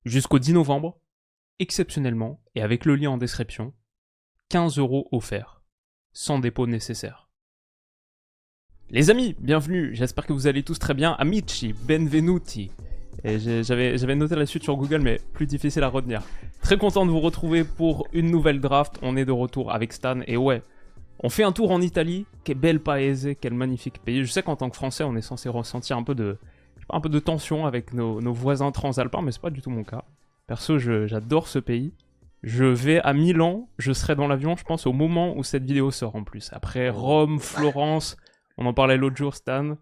Jusqu'au 10 novembre, exceptionnellement, et avec le lien en description, 15 € offerts, sans dépôt nécessaire. Les amis, bienvenue, j'espère que vous allez tous très bien. Amici, benvenuti. Et j'avais noté la suite sur Google, mais plus difficile à retenir. Très content de vous retrouver pour une nouvelle draft. On est de retour avec Stan. Et ouais, on fait un tour en Italie. Quel bel paese, quel magnifique pays. Je sais qu'en tant que Français, on est censé ressentir un peu de tension avec nos voisins transalpins, mais c'est pas du tout mon cas. Perso, j'adore ce pays. Je vais à Milan. Je serai dans l'avion, je pense, au moment où cette vidéo sort en plus. Après Rome, Florence, on en parlait l'autre jour, Stan,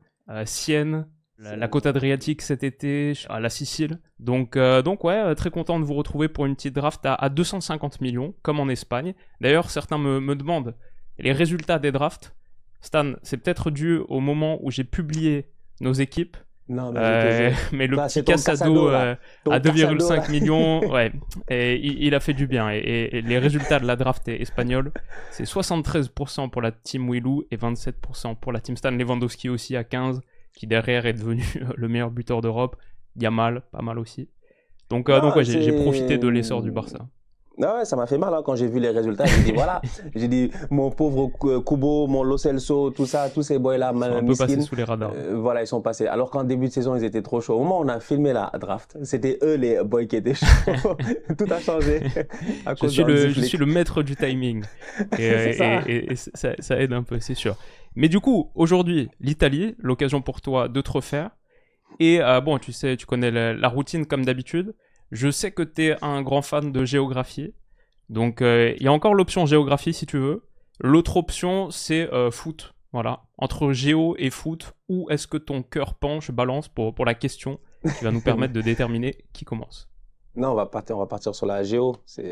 Sienne. La côte adriatique cet été, à la Sicile. Donc ouais, très content de vous retrouver pour une petite draft à 250 millions, comme en Espagne. D'ailleurs, certains me demandent les résultats des drafts. Stan, c'est peut-être dû au moment où j'ai publié nos équipes. Non, mais, mais le là, petit Casado à 2,5 millions, ouais, et il a fait du bien. Et les résultats de la draft espagnole, c'est 73% pour la team Willou et 27% pour la team Stan. Lewandowski aussi à 15%. Qui derrière est devenu le meilleur buteur d'Europe. Yamal, pas mal aussi. Donc ouais, j'ai profité de l'essor du Barça. Ah ouais, ça m'a fait mal quand j'ai vu les résultats. J'ai dit voilà, j'ai dit mon pauvre Kubo, mon Lo Celso, tout ça, tous ces boys là, ils sont un peu passés sous les radars. Voilà, ils sont passés. Alors qu'en début de saison, ils étaient trop chauds. Au moment où on a filmé la draft, c'était eux les boys qui étaient chauds. Tout a changé. Je suis le maître du timing. Et ça aide un peu, c'est sûr. Mais du coup, aujourd'hui, l'Italie, l'occasion pour toi de te refaire. Et bon, tu sais, tu connais la routine comme d'habitude. Je sais que tu es un grand fan de géographie. Donc, il y a encore l'option géographie si tu veux. L'autre option, c'est foot. Voilà. Entre géo et foot, où est-ce que ton cœur penche, balance pour la question qui va nous permettre de déterminer qui commence. Non, on va partir sur la géo. Ouais,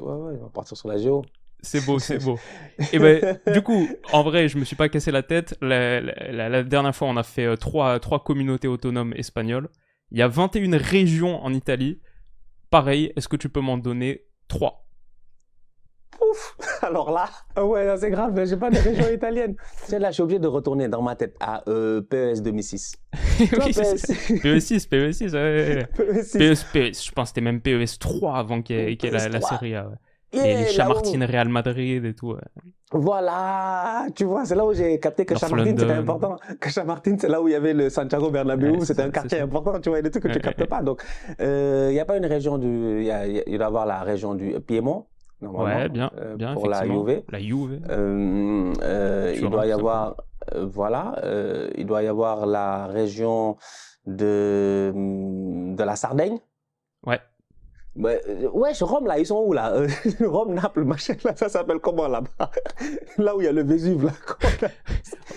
on va partir sur la géo. C'est beau, c'est beau. Et ben, du coup, en vrai, je me suis pas cassé la tête. La dernière fois, on a fait trois communautés autonomes espagnoles. Il y a 21 régions en Italie. Pareil, est-ce que tu peux m'en donner 3? Ouf, alors là, ouais, c'est grave, mais j'ai pas de région italienne. Là, je suis obligé de retourner dans ma tête à PES 2006. Oui, PES6, ouais. PES, je pense que c'était même PES 3 avant qu'il y ait la série A. Ouais. Et les Chamartin Real Madrid et tout. Ouais. Voilà, tu vois, c'est là où j'ai capté que Chamartin c'était important. Que Chamartin, c'est là où il y avait le Santiago Bernabéu, c'était un quartier important, tu vois, il y a des trucs que tu captes pas. Donc, il n'y a pas une région il doit y avoir la région du Piémont, normalement. Ouais, bien, pour la Juve. La Juve. Il doit y avoir, il doit y avoir la région de la Sardaigne. Ouais. Ouais, Rome là, ils sont où là? Rome, Naples, machin, là, ça s'appelle comment là-bas? Là où il y a le Vésuve là.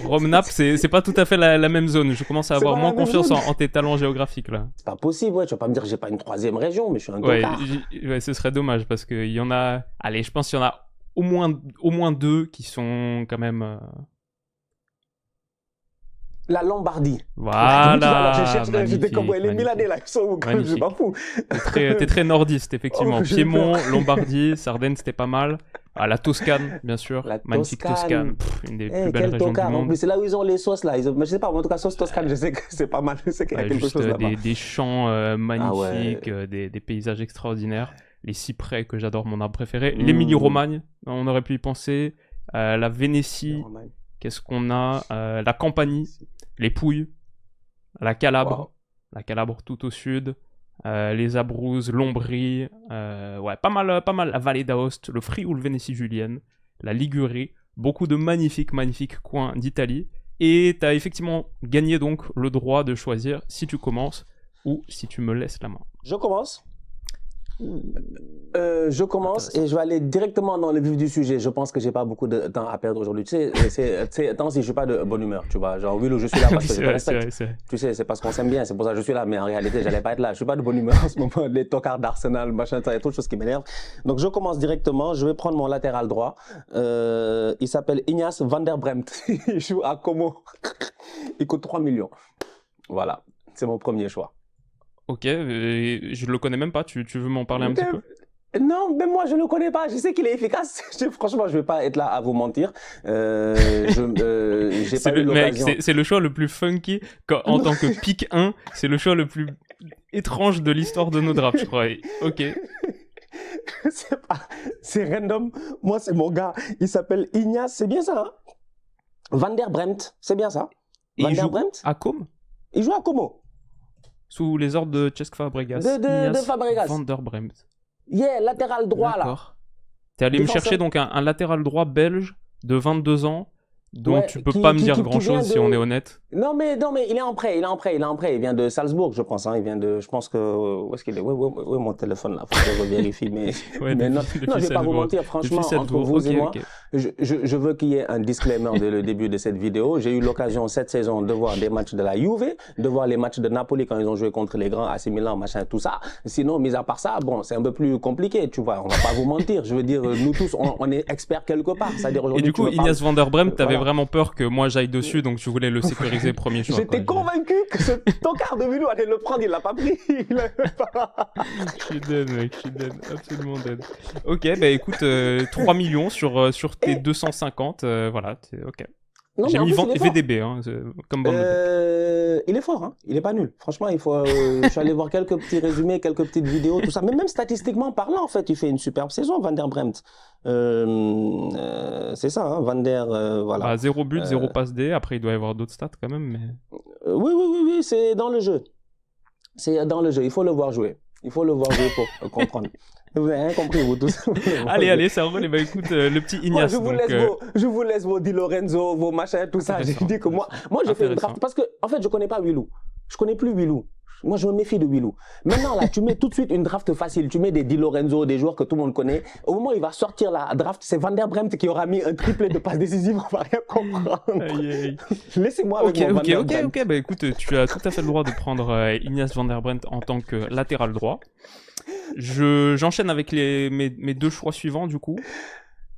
Rome, Naples, c'est pas tout à fait la même zone. Je commence à avoir moins confiance en tes talents géographiques là. C'est pas possible, ouais. Tu vas pas me dire que j'ai pas une troisième région, mais je suis un tocard. Ouais, ce serait dommage parce qu'il y en a. Allez, je pense qu'il y en a au moins 2 qui sont quand même. La Lombardie. Voilà. J'étais comme les Milanais là, ils sont je suis pas fou. T'es très nordiste, effectivement. Piémont, Lombardie, Sardaigne, c'était pas mal. Ah, la Toscane, bien sûr. Magnifique Toscane. Une des plus belles régions du monde. C'est là où ils ont les sauces là. Mais je sais pas, en tout cas, sauce Toscane, je sais que c'est pas mal. Je sais qu'il y a quelque chose là-bas. Des champs magnifiques, des paysages extraordinaires. Les cyprès, que j'adore, mon arbre préféré. L'Émilie-Romagne, on aurait pu y penser. La Vénétie. Qu'est-ce qu'on a? La Campanie. Les Pouilles, la Calabre, la Calabre tout au sud, les Abruzzes, l'Ombrie, ouais, pas mal, la Vallée d'Aoste, le Frioul Vénétie julienne, la Ligurie, beaucoup de magnifiques coins d'Italie. Et tu as effectivement gagné donc le droit de choisir si tu commences ou si tu me laisses la main. Je commence. Je commence et je vais aller directement dans le vif du sujet. Je pense que j'ai pas beaucoup de temps à perdre aujourd'hui. Tu sais, si je suis pas de bonne humeur, tu vois. Genre, oui, je suis là parce que je te respecte. Tu sais, c'est parce qu'on s'aime bien, c'est pour ça que je suis là. Mais en réalité, j'allais pas être là. Je suis pas de bonne humeur en ce moment. Les tocards d'Arsenal, machin, il y a trop de choses qui m'énervent. Donc, je commence directement. Je vais prendre mon latéral droit. Il s'appelle Ignace van der Bremt. Il joue à Como. Il coûte 3 millions. Voilà, c'est mon premier choix. Ok, je le connais même pas, tu veux m'en parler un petit peu? Non, même moi je le connais pas, je sais qu'il est efficace. Franchement, je vais pas être là à vous mentir. J'ai pas eu l'occasion. C'est le choix le plus funky en tant que pick 1, c'est le choix le plus étrange de l'histoire de nos drafts, je crois. Ok. C'est random. Moi, c'est mon gars. Il s'appelle Ignace. C'est bien ça, hein? Van der Bremt. C'est bien ça. Et il joue à Com? Il joue à Como. Sous les ordres de Cesc Fabregas. De Fabregas. Van der Bremt. Yeah, latéral droit, là. D'accord. T'es allé me chercher donc un latéral droit belge de 22 ans. Donc tu peux pas me dire grand-chose si on est honnête. Non mais il est en prêt, il vient de Salzbourg, je pense, hein. Je pense que où est-ce qu'il est? Oui, mon téléphone là, faut que je vérifie, mais non, je vais pas vous mentir, franchement, entre vous et moi, je veux qu'il y ait un disclaimer dès le début de cette vidéo. J'ai eu l'occasion cette saison de voir des matchs de la Juve, de voir les matchs de Napoli quand ils ont joué contre les grands AC Milan, machin, tout ça. Sinon, mis à part ça, bon, c'est un peu plus compliqué, tu vois. On va pas vous mentir. Je veux dire, nous tous, on est experts quelque part. C'est-à-dire et du coup, Ignace Van der Bremt, t'avais vraiment peur que moi j'aille dessus, donc tu voulais le sécuriser premier choix. J'étais convaincu que ce tocard de Mulou allait le prendre, il l'a pas pris. Je suis dead, mec, je suis dead, absolument dead. Ok, bah écoute, 3 millions sur tes 250, voilà, ok. J'ai mis VDB, hein, comme bande de il est fort, hein. Il est pas nul. Franchement, il faut. Je suis allé voir quelques petits résumés, quelques petites vidéos, tout ça. Mais même statistiquement parlant, en fait, il fait une superbe saison, Van der Bremt. C'est ça, hein, Van der, voilà. 0 but, 0 passe D. Après, il doit y avoir d'autres stats quand même, mais. Oui, c'est dans le jeu. C'est dans le jeu. Il faut le voir jouer. Il faut le voir jouer pour comprendre. Vous avez rien compris, vous tous. allez, ça roule. Bah écoute, le petit Ignace. Je vous laisse vos Di Lorenzo, vos machins, tout ça. J'ai dit que moi j'ai fait une draft parce que, en fait, je connais pas Wilou. Je connais plus Wilou. Moi, je me méfie de Wilou. Maintenant, là, tu mets tout de suite une draft facile. Tu mets des Di Lorenzo, des joueurs que tout le monde connaît. Au moment où il va sortir la draft, c'est Van der Bremt qui aura mis un triplé de passes décisives. On va rien comprendre. Laissez-moi avec mon Van der Bremt. Ok. Bah écoute, tu as tout à fait le droit de prendre Ignace Van der Bremt en tant que latéral droit. J'enchaîne avec mes deux choix suivants, du coup.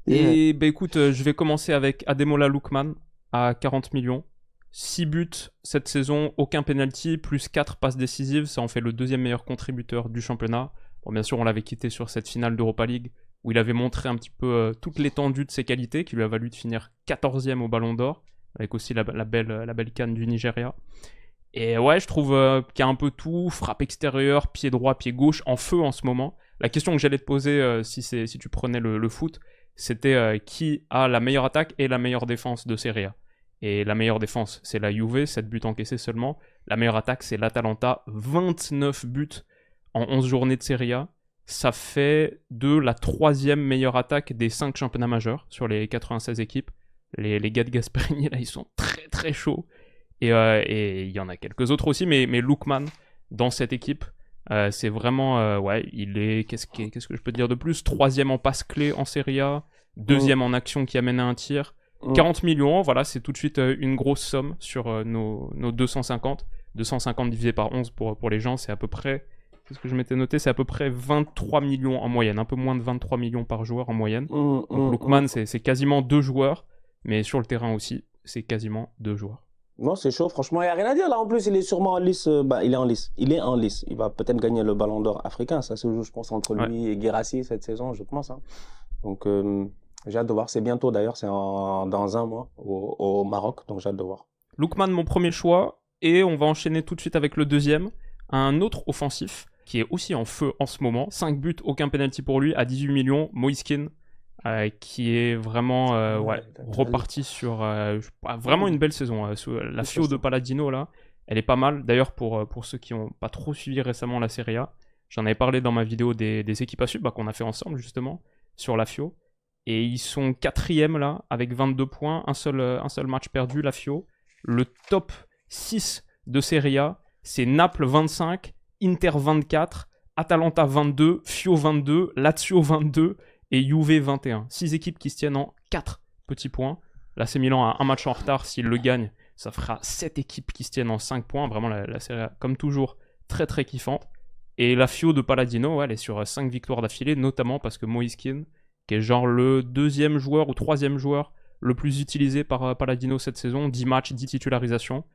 Yeah. Et bah écoute, je vais commencer avec Ademola Lookman à 40 millions. 6 buts cette saison, aucun penalty, plus 4 passes décisives, ça en fait le deuxième meilleur contributeur du championnat. Bon, bien sûr, on l'avait quitté sur cette finale d'Europa League où il avait montré un petit peu toute l'étendue de ses qualités, qui lui a valu de finir 14e au Ballon d'Or, avec aussi la belle canne du Nigeria. Et ouais, je trouve qu'il y a un peu tout, frappe extérieure, pied droit, pied gauche, en feu en ce moment. La question que j'allais te poser si tu prenais le foot, c'était qui a la meilleure attaque et la meilleure défense de Serie A. Et la meilleure défense, c'est la Juve, 7 buts encaissés seulement. La meilleure attaque, c'est l'Atalanta, 29 buts en 11 journées de Serie A. Ça fait de la 3e meilleure attaque des 5 championnats majeurs sur les 96 équipes. Les gars de Gasperini, là, ils sont très très chauds. Et il y en a quelques autres aussi, mais Lookman, dans cette équipe, c'est vraiment... ouais, il est... Qu'est-ce que je peux te dire de plus? 3e en passe clé en Serie A, 2e en action qui amène à un tir. 40 millions, voilà, c'est tout de suite une grosse somme sur nos 250. 250 divisé par 11 pour les gens, c'est à peu près... C'est ce que je m'étais noté, c'est à peu près 23 millions en moyenne. Un peu moins de 23 millions par joueur en moyenne. Donc Lookman, c'est quasiment 2 joueurs, mais sur le terrain aussi, c'est quasiment 2 joueurs. Non, c'est chaud, franchement, il n'y a rien à dire. Là, en plus, il est sûrement en lice. Il est en lice. Il va peut-être gagner le Ballon d'Or africain. Ça se joue, je pense, entre lui et Guirassy cette saison, je pense. Hein. Donc, j'ai hâte de voir. C'est bientôt, d'ailleurs. C'est dans un mois au Maroc. Donc, j'ai hâte de voir. Lookman, mon premier choix. Et on va enchaîner tout de suite avec le deuxième. Un autre offensif qui est aussi en feu en ce moment. 5 buts, aucun penalty pour lui, à 18 millions. Moïse Kean. Qui est vraiment reparti sur vraiment une belle saison. La Fio de Palladino, là, elle est pas mal. D'ailleurs, pour ceux qui n'ont pas trop suivi récemment la Serie A, j'en avais parlé dans ma vidéo des équipes à suivre qu'on a fait ensemble, justement, sur la Fio. Et ils sont 4e, là, avec 22 points, un seul match perdu, la Fio. Le top 6 de Serie A, c'est Naples 25, Inter 24, Atalanta 22, Fio 22, Lazio 22... et Juve 21. 6 équipes qui se tiennent en 4 petits points. L'AC Milan a un match en retard. S'il le gagne, ça fera 7 équipes qui se tiennent en 5 points. Vraiment, la série, comme toujours, très très kiffante. Et la Fio de Palladino, elle est sur 5 victoires d'affilée, notamment parce que Moïse Kean, qui est genre le 2e joueur ou 3e joueur le plus utilisé par Palladino cette saison, 10 matchs, 10 titularisations.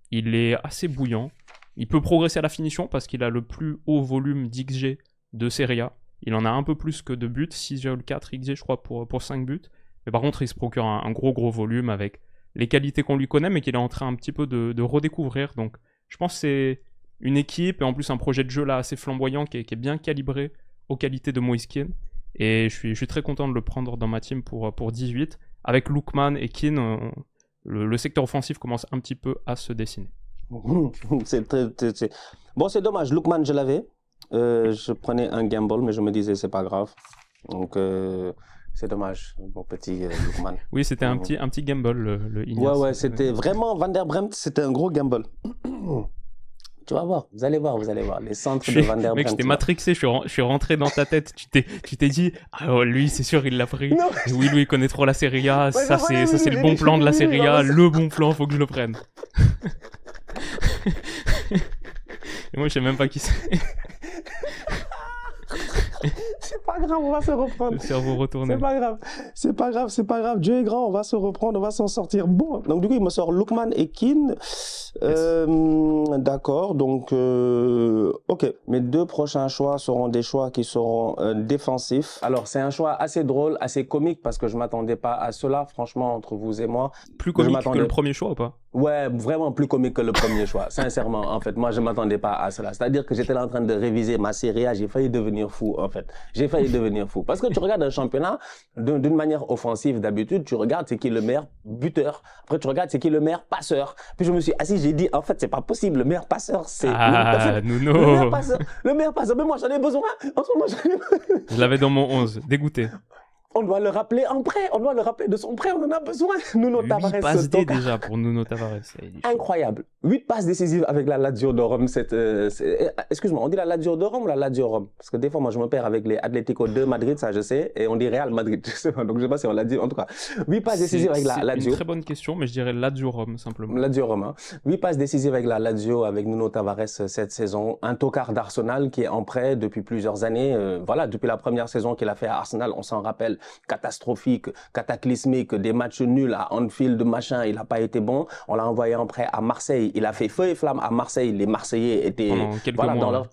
Il est assez bouillant. Il peut progresser à la finition parce qu'il a le plus haut volume d'XG de Serie A. Il en a un peu plus que de buts, 6,4 XG je crois pour 5 buts. Mais par contre il se procure un gros volume avec les qualités qu'on lui connaît mais qu'il est en train un petit peu de redécouvrir. Donc je pense que une équipe et en plus un projet de jeu là assez flamboyant qui est bien calibré aux qualités de Moise Kean. Et je suis très content de le prendre dans ma team pour 18. Avec Lookman et Kean, le secteur offensif commence un petit peu à se dessiner. Bon, c'est dommage. Lookman, je l'avais. Je prenais un gamble, mais je me disais, c'est pas grave. Donc, c'est dommage, mon petit Lookman. Oui, c'était un petit gamble, le Ineos. Ouais, c'était vraiment Van der Bremt, c'était un gros gamble. Tu vas voir, vous allez voir, les centres de Van der Bremt. Mec, je t'ai matrixé, je suis rentré dans ta tête, tu t'es dit, ah lui, c'est sûr, il l'a pris. Oui, lui, il connaît trop la Serie A, ouais, ça c'est le bon plan de la Serie A, le bon plan, faut que je le prenne. Et moi, je sais même pas qui c'est. C'est pas grave, on va se reprendre. Le cerveau retourné. C'est pas grave. Dieu est grand, on va se reprendre, on va s'en sortir. Bon, donc du coup, il me sort Lookman et Kean. D'accord, donc, ok. Mes 2 prochains choix seront des choix qui seront défensifs. Alors, c'est un choix assez drôle, assez comique, parce que je m'attendais pas à cela, franchement, entre vous et moi. Plus comique que le premier choix ou pas? Ouais, vraiment plus comique que le premier choix. Sincèrement, en fait, moi, je m'attendais pas à cela. C'est-à-dire que j'étais là en train de réviser ma Serie A, j'ai failli devenir fou, en fait. J'ai failli devenir fou. Parce que tu regardes un championnat d'une manière offensive, d'habitude, tu regardes c'est qui le meilleur buteur. Après, tu regardes c'est qui le meilleur passeur. Puis je me suis assis, j'ai dit, en fait, c'est pas possible. Le meilleur passeur, c'est... Nuno. Le meilleur passeur. Mais moi, j'en ai besoin. En ce moment, Je l'avais dans mon 11. Dégoûté. On doit le rappeler en prêt, on doit le rappeler de son prêt, on en a besoin. Nuno Tavares. 8 passes D déjà pour Nuno Tavares. Incroyable. 8 passes décisives avec la Lazio de Rome. Excuse-moi, on dit la Lazio de Rome ou la Lazio Rome? Parce que des fois, moi, je me perds avec les Atlético de Madrid, ça je sais, et on dit Real Madrid. Je sais pas, donc je sais pas si on l'a dit. En tout cas, 8 passes décisives avec la Lazio. C'est une très bonne question, mais je dirais Lazio Rome simplement. Lazio Rome, hein. 8 passes décisives avec la Lazio, avec Nuno Tavares cette saison. Un tocard d'Arsenal qui est en prêt depuis plusieurs années. Voilà, depuis la première saison qu'il a fait à Arsenal, on s'en rappelle, catastrophique, cataclysmique, des matchs nuls à Anfield, machin, il n'a pas été bon. On l'a envoyé en prêt à Marseille. Il a fait feu et flamme à Marseille. Les Marseillais étaient mois, dans leur...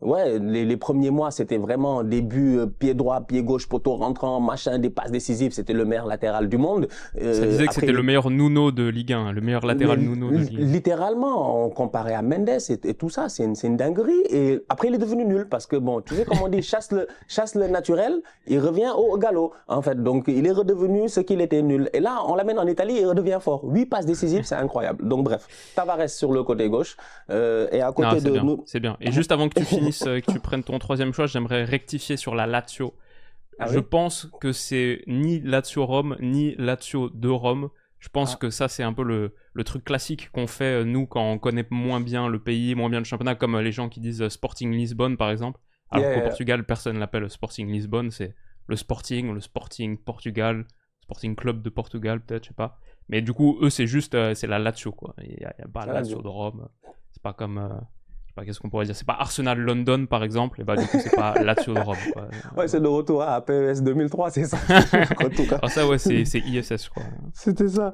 Ouais, les premiers mois, c'était vraiment début, pied droit, pied gauche, poteau rentrant, machin, des passes décisives. C'était le meilleur latéral du monde. Ça disait que c'était le meilleur Nuno de Ligue 1, le meilleur latéral Nuno de Ligue 1. Littéralement, on comparait à Mendes et tout ça, c'est une dinguerie. Et après, il est devenu nul parce que, bon, tu sais, comme on dit, chasse le naturel, il revient au galop, en fait. Donc, il est redevenu ce qu'il était nul. Et là, on l'amène en Italie, il redevient fort. 8 passes décisives, c'est incroyable. Donc, bref, Tavares sur le côté gauche et à côté de nous. C'est bien. Et juste avant que tu finisses, que tu prennes ton troisième choix, j'aimerais rectifier sur la Lazio. Je pense que c'est ni Lazio Rome, ni Lazio de Rome. Je pense que ça, c'est un peu le truc classique qu'on fait, nous, quand on connaît moins bien le pays, moins bien le championnat, comme les gens qui disent Sporting Lisbonne, par exemple. Alors qu'au Portugal, personne ne l'appelle Sporting Lisbonne, c'est le Sporting Portugal, Sporting Club de Portugal, peut-être, je sais pas. Mais du coup, eux, c'est juste, c'est la Lazio, quoi. Il n'y a pas la Lazio de Rome. C'est pas comme... qu'est-ce qu'on pourrait dire, c'est pas Arsenal London par exemple, et bah du coup c'est pas Lazio de Rome, quoi. Ouais, c'est de retour à PES 2003, c'est ça. En tout cas. Alors ça ouais, c'est ISS, je crois. C'était ça.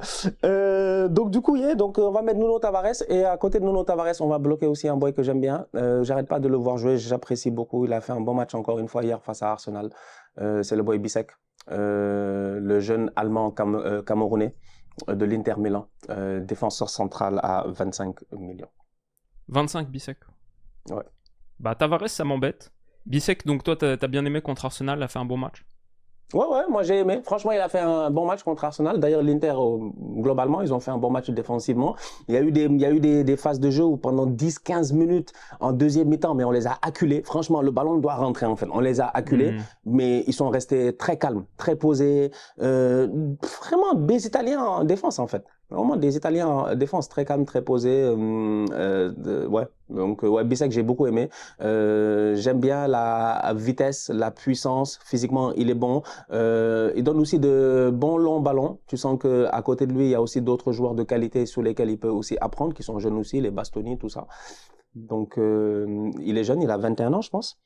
Donc du coup, donc on va mettre Nuno Tavares, et à côté de Nuno Tavares, on va bloquer aussi un boy que j'aime bien. J'arrête pas de le voir jouer, j'apprécie beaucoup. Il a fait un bon match encore une fois hier face à Arsenal. C'est le boy Bisek, le jeune allemand camerounais de l'Inter Milan, défenseur central à 25 millions. 25 Bisek. Ouais. Bah Tavares, ça m'embête. Bisek, donc toi, t'as bien aimé contre Arsenal, il a fait un bon match. Ouais, moi j'ai aimé. Franchement, il a fait un bon match contre Arsenal. D'ailleurs, l'Inter, globalement, ils ont fait un bon match défensivement. Il y a eu des phases de jeu où pendant 10-15 minutes en deuxième mi-temps, mais on les a acculés. Franchement, le ballon doit rentrer en fait. On les a acculés, mais ils sont restés très calmes, très posés. Vraiment des Italiens en défense en fait. Vraiment des Italiens en défense, très calmes, très posés. Ouais. Donc, Bisek, j'ai beaucoup aimé. J'aime bien la vitesse, la puissance. Physiquement, il est bon. Il donne aussi de bons longs ballons. Tu sens qu'à côté de lui, il y a aussi d'autres joueurs de qualité sur lesquels il peut aussi apprendre, qui sont jeunes aussi, les Bastoni, tout ça. Donc, il est jeune, il a 21 ans, je pense.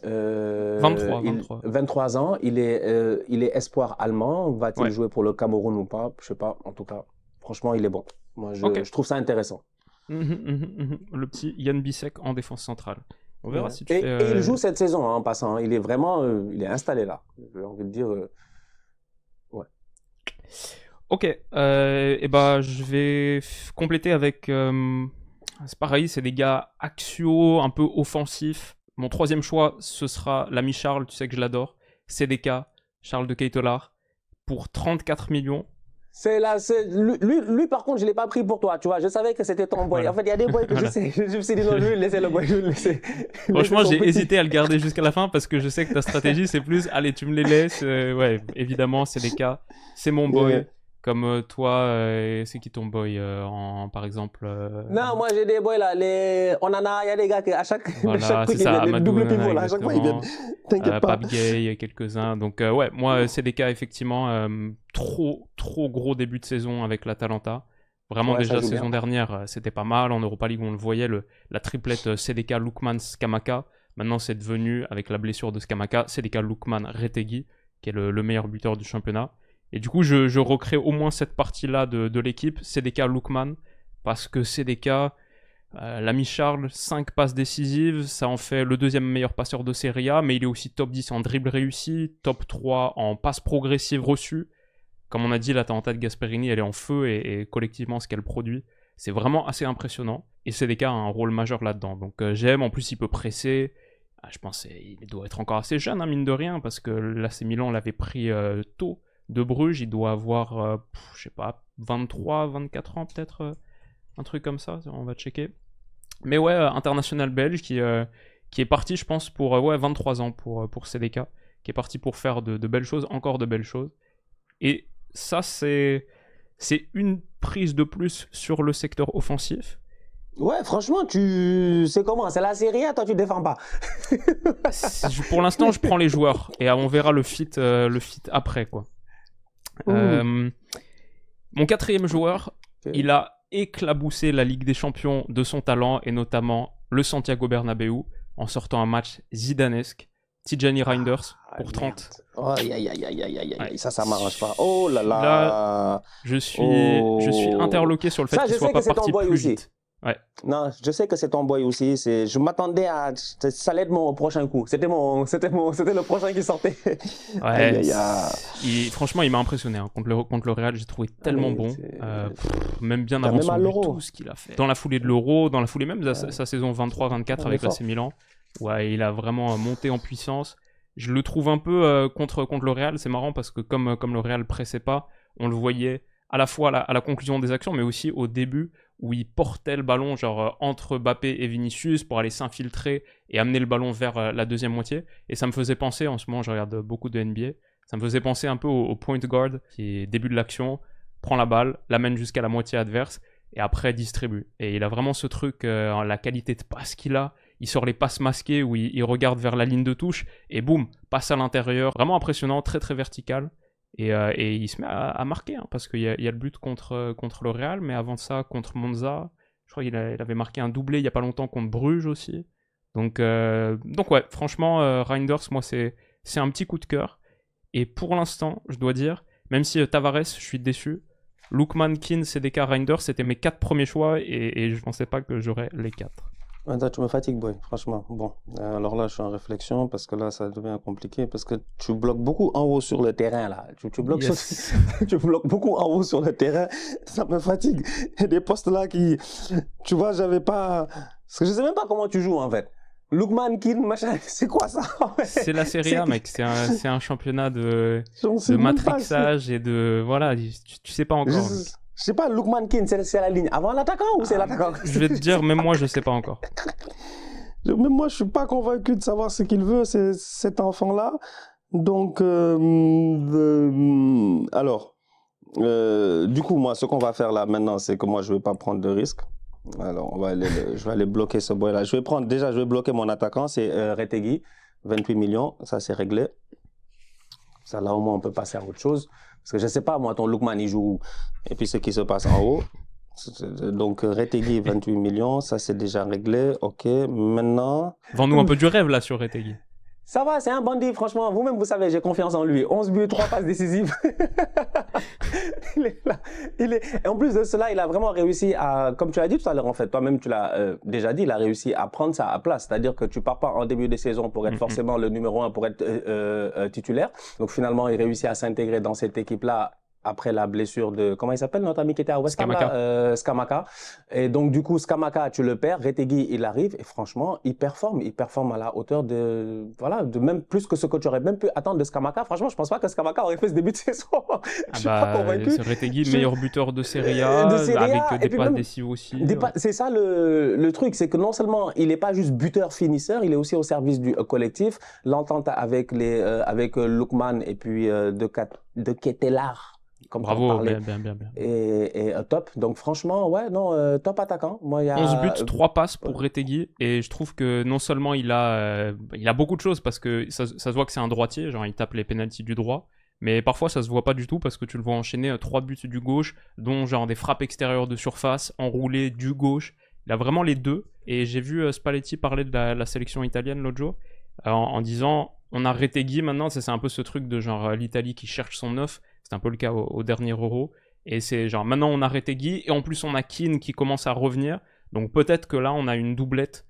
23 ans. Il est espoir allemand. Va-t-il jouer pour le Cameroun ou pas? Je sais pas. En tout cas, franchement, il est bon. Moi, je trouve ça intéressant. Le petit Yann Bisek en défense centrale. On verra si tu fais... Et il joue cette saison, en passant. Il est vraiment il est installé là. J'ai envie de dire... ouais. Ok. Et bah, je vais compléter avec C'est pareil, c'est des gars axiaux, un peu offensifs. Mon troisième choix, ce sera l'ami Charles, tu sais que je l'adore. CDK, Charles de Keitelar, pour 34 millions. Lui, par contre, je ne l'ai pas pris pour toi, tu vois. Je savais que c'était ton boy. Voilà. En fait, il y a des boys que je sais. Je me suis dit, non, lui, laissez le boy, je vais le laisser. Franchement, j'ai hésité à le garder jusqu'à la fin parce que je sais que ta stratégie, c'est plus, allez, tu me les laisses. Ouais, évidemment, c'est des cas. C'est mon boy. Yeah. Comme toi, c'est qui ton boy par exemple Non, moi j'ai des boys là. On en a, il y a des gars qui à chaque voilà, truc, ils viennent. Les double pivots là, à chaque fois ils viennent. T'inquiète pas. Pape Gay, quelques-uns. Donc ouais, moi c'est des cas effectivement trop gros début de saison avec l'Atalanta. Vraiment ouais, déjà saison dernière, c'était pas mal. En Europa League, on le voyait, la triplette CDK, Lookman, Skamaka. Maintenant, c'est devenu, avec la blessure de Skamaka, CDK, Lookman, Retegui, qui est le meilleur buteur du championnat. Et du coup, je recrée au moins cette partie-là de l'équipe, CDK Lookman, parce que CDK, l'ami Charles, 5 passes décisives, ça en fait le deuxième meilleur passeur de Serie A, mais il est aussi top 10 en dribble réussi, top 3 en passes progressives reçues. Comme on a dit, l'Atalanta de Gasperini, elle est en feu, et collectivement, ce qu'elle produit, c'est vraiment assez impressionnant. Et CDK a un rôle majeur là-dedans. Donc j'aime, en plus il peut presser. Je pense qu'il doit être encore assez jeune, hein, mine de rien, parce que l'AC Milan l'avait pris tôt. De Bruges, il doit avoir, je sais pas, 23, 24 ans peut-être, un truc comme ça, on va checker. Mais ouais, international belge qui est parti, je pense, pour 23 ans pour CDK, qui est parti pour faire de belles choses, encore de belles choses. Et ça, c'est une prise de plus sur le secteur offensif. Ouais, franchement, tu sais comment, c'est la Serie A, toi tu défends pas. Pour l'instant, je prends les joueurs et on verra le fit après, quoi. Mon quatrième joueur, il a éclaboussé la Ligue des Champions de son talent et notamment le Santiago Bernabéu en sortant un match zidanesque. Tijani Reinders pour 30. Oh, aïe, ça m'arrange pas. Oh là là. Là, je suis interloqué sur le fait qu'il soit pas parti plus vite. Ouais. Non, je sais que c'est ton boy aussi. Je m'attendais à. Ça allait être mon prochain coup. C'était le prochain qui sortait. Ouais. Franchement, il m'a impressionné. Hein. Contre le Real, j'ai trouvé tellement bon. Même bien avant son but, tout ce qu'il a fait. Dans la foulée de l'Euro, dans la foulée même de sa saison 23-24 avec l'AC Milan. Ouais, il a vraiment monté en puissance. Je le trouve un peu contre le Real. C'est marrant parce que comme le Real pressait pas, on le voyait à la fois à la conclusion des actions, mais aussi au début, où il portait le ballon genre entre Mbappé et Vinicius pour aller s'infiltrer et amener le ballon vers la deuxième moitié. Et ça me faisait penser, en ce moment je regarde beaucoup de NBA, ça me faisait penser un peu au point guard qui est début de l'action, prend la balle, l'amène jusqu'à la moitié adverse et après distribue. Et il a vraiment ce truc, la qualité de passe qu'il a, il sort les passes masquées où il regarde vers la ligne de touche et boum, passe à l'intérieur. Vraiment impressionnant, très très vertical. Et il se met à marquer, hein, parce qu'il y a le but contre le Real, mais avant ça, contre Monza, je crois qu'il avait marqué un doublé il n'y a pas longtemps contre Bruges aussi. Donc ouais, franchement, Reinders, moi, c'est un petit coup de cœur. Et pour l'instant, je dois dire, même si Tavares, je suis déçu, Lookman, Keane, CDK, Reinders, c'était mes 4 premiers choix, et je ne pensais pas que j'aurais les 4. Tu me fatigues, boy, franchement. Bon, alors là, je suis en réflexion parce que là, ça devient compliqué parce que tu bloques beaucoup en haut sur le terrain, là. Tu bloques, tu bloques beaucoup en haut sur le terrain. Ça me fatigue. Il y a des postes là qui, tu vois, j'avais pas. Parce que je sais même pas comment tu joues, en fait. Lookman, Keane, machin, c'est quoi ça? C'est la Serie A, mec. C'est un championnat de matrixage et de. Voilà, tu sais pas encore. Je sais pas, Lookman Keane, c'est la ligne avant l'attaquant ou c'est l'attaquant? Je vais te dire, même moi, je sais pas encore. Même moi, je suis pas convaincu de savoir ce qu'il veut, cet enfant-là. Donc, alors, du coup, moi, ce qu'on va faire là maintenant, c'est que moi, je vais pas prendre de risque. Alors, je vais aller bloquer ce boy-là. Je vais bloquer mon attaquant, c'est Retegui, 28 millions, ça c'est réglé. Ça, là, au moins, on peut passer à autre chose. Parce que je ne sais pas, moi, ton Lookman, il joue. Et puis, ce qui se passe en haut. Donc, Retegui, 28 millions. Ça, c'est déjà réglé. OK. Maintenant. Vends-nous un peu du rêve, là, sur Retegui. Ça va, c'est un bandit, franchement. Vous-même, vous savez, j'ai confiance en lui. 11 buts, 3 passes décisives. Il est là. Et en plus de cela, il a vraiment réussi à, comme tu as dit tout à l'heure, en fait, toi-même, tu l'as déjà dit, il a réussi à prendre sa place. C'est-à-dire que tu pars pas en début de saison pour être forcément le numéro 1, pour être titulaire. Donc, finalement, il réussit à s'intégrer dans cette équipe-là après la blessure de, comment il s'appelle, notre ami qui était à West Ham, Scamacca. Et donc, du coup, Scamacca, tu le perds. Retegui, il arrive. Et franchement, il performe. Il performe à la hauteur de, voilà, de même plus que ce que tu aurais même pu attendre de Scamacca. Franchement, je pense pas que Scamacca aurait fait ce début de saison. Je suis pas convaincu. C'est Retegui, meilleur buteur de Serie A, avec des passes décisives aussi. C'est ça le truc, c'est que non seulement il n'est pas juste buteur-finisseur, il est aussi au service du collectif. L'entente avec Lookman et puis de Ketelaere. Bravo, bien. Et top. Donc franchement, ouais, non, top attaquant. Moi, 11 buts, 3 passes pour Retegui. Et je trouve que non seulement il a beaucoup de choses, parce que ça se voit que c'est un droitier, genre il tape les pénaltys du droit. Mais parfois ça se voit pas du tout, parce que tu le vois enchaîner 3 buts du gauche, dont genre des frappes extérieures de surface, enroulées du gauche. Il a vraiment les deux. Et j'ai vu Spalletti parler de la sélection italienne l'autre jour, en disant, on a Retegui maintenant, c'est un peu ce truc de genre l'Italie qui cherche son neuf. C'est un peu le cas au dernier Euro. Et c'est genre, maintenant on a Retegui, et en plus on a Keane qui commence à revenir. Donc peut-être que là on a une doublette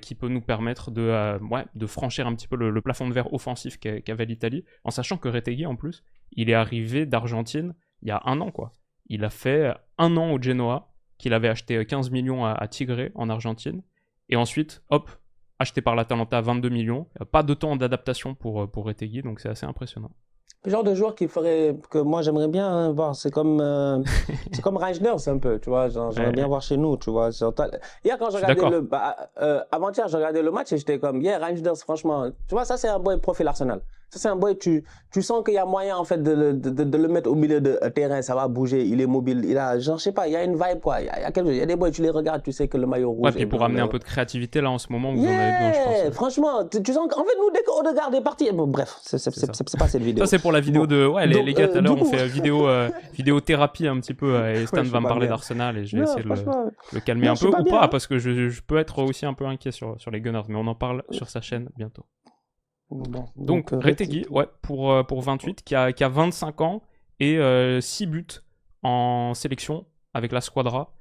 qui peut nous permettre de franchir un petit peu le plafond de verre offensif qu'avait l'Italie. En sachant que Retegui, en plus, il est arrivé d'Argentine il y a 1 an, quoi. Il a fait 1 an au Genoa, qu'il avait acheté 15 millions à Tigre en Argentine. Et ensuite, hop, acheté par l'Atalanta à 22 millions. Pas de temps d'adaptation pour Retegui, donc c'est assez impressionnant. Le genre de joueur que moi j'aimerais bien voir, c'est comme Reijnders un peu, tu vois, j'aimerais bien voir chez nous, tu vois. Hier quand je regardais avant-hier, je regardais le match et j'étais comme, Reijnders, franchement, tu vois, ça c'est un boy profil Arsenal. Ça c'est un boy, tu sens qu'il y a moyen en fait de le mettre au milieu de terrain, ça va bouger, il est mobile, il a, genre, je sais pas, il y a une vibe quoi, il y a quelque chose, il y a des boys, tu les regardes, tu sais que le maillot rouge. Ouais, puis pour amener un peu de créativité là en ce moment, vous en avez besoin, je pense. Franchement, tu sens qu'en fait nous dès qu'Odegaard est parti, bon, bref, c'est pas cette vidéo. Ça c'est pour la vidéo de, les gars tout à l'heure on fait vidéothérapie un petit peu et Stan va me parler d'Arsenal et je vais essayer de le calmer un peu ou pas, parce que je peux être aussi un peu inquiet sur les Gunners, mais on en parle sur sa chaîne bientôt. Bon, donc Retegui, pour 28, qui a 25 ans et 6 buts en sélection avec la Squadra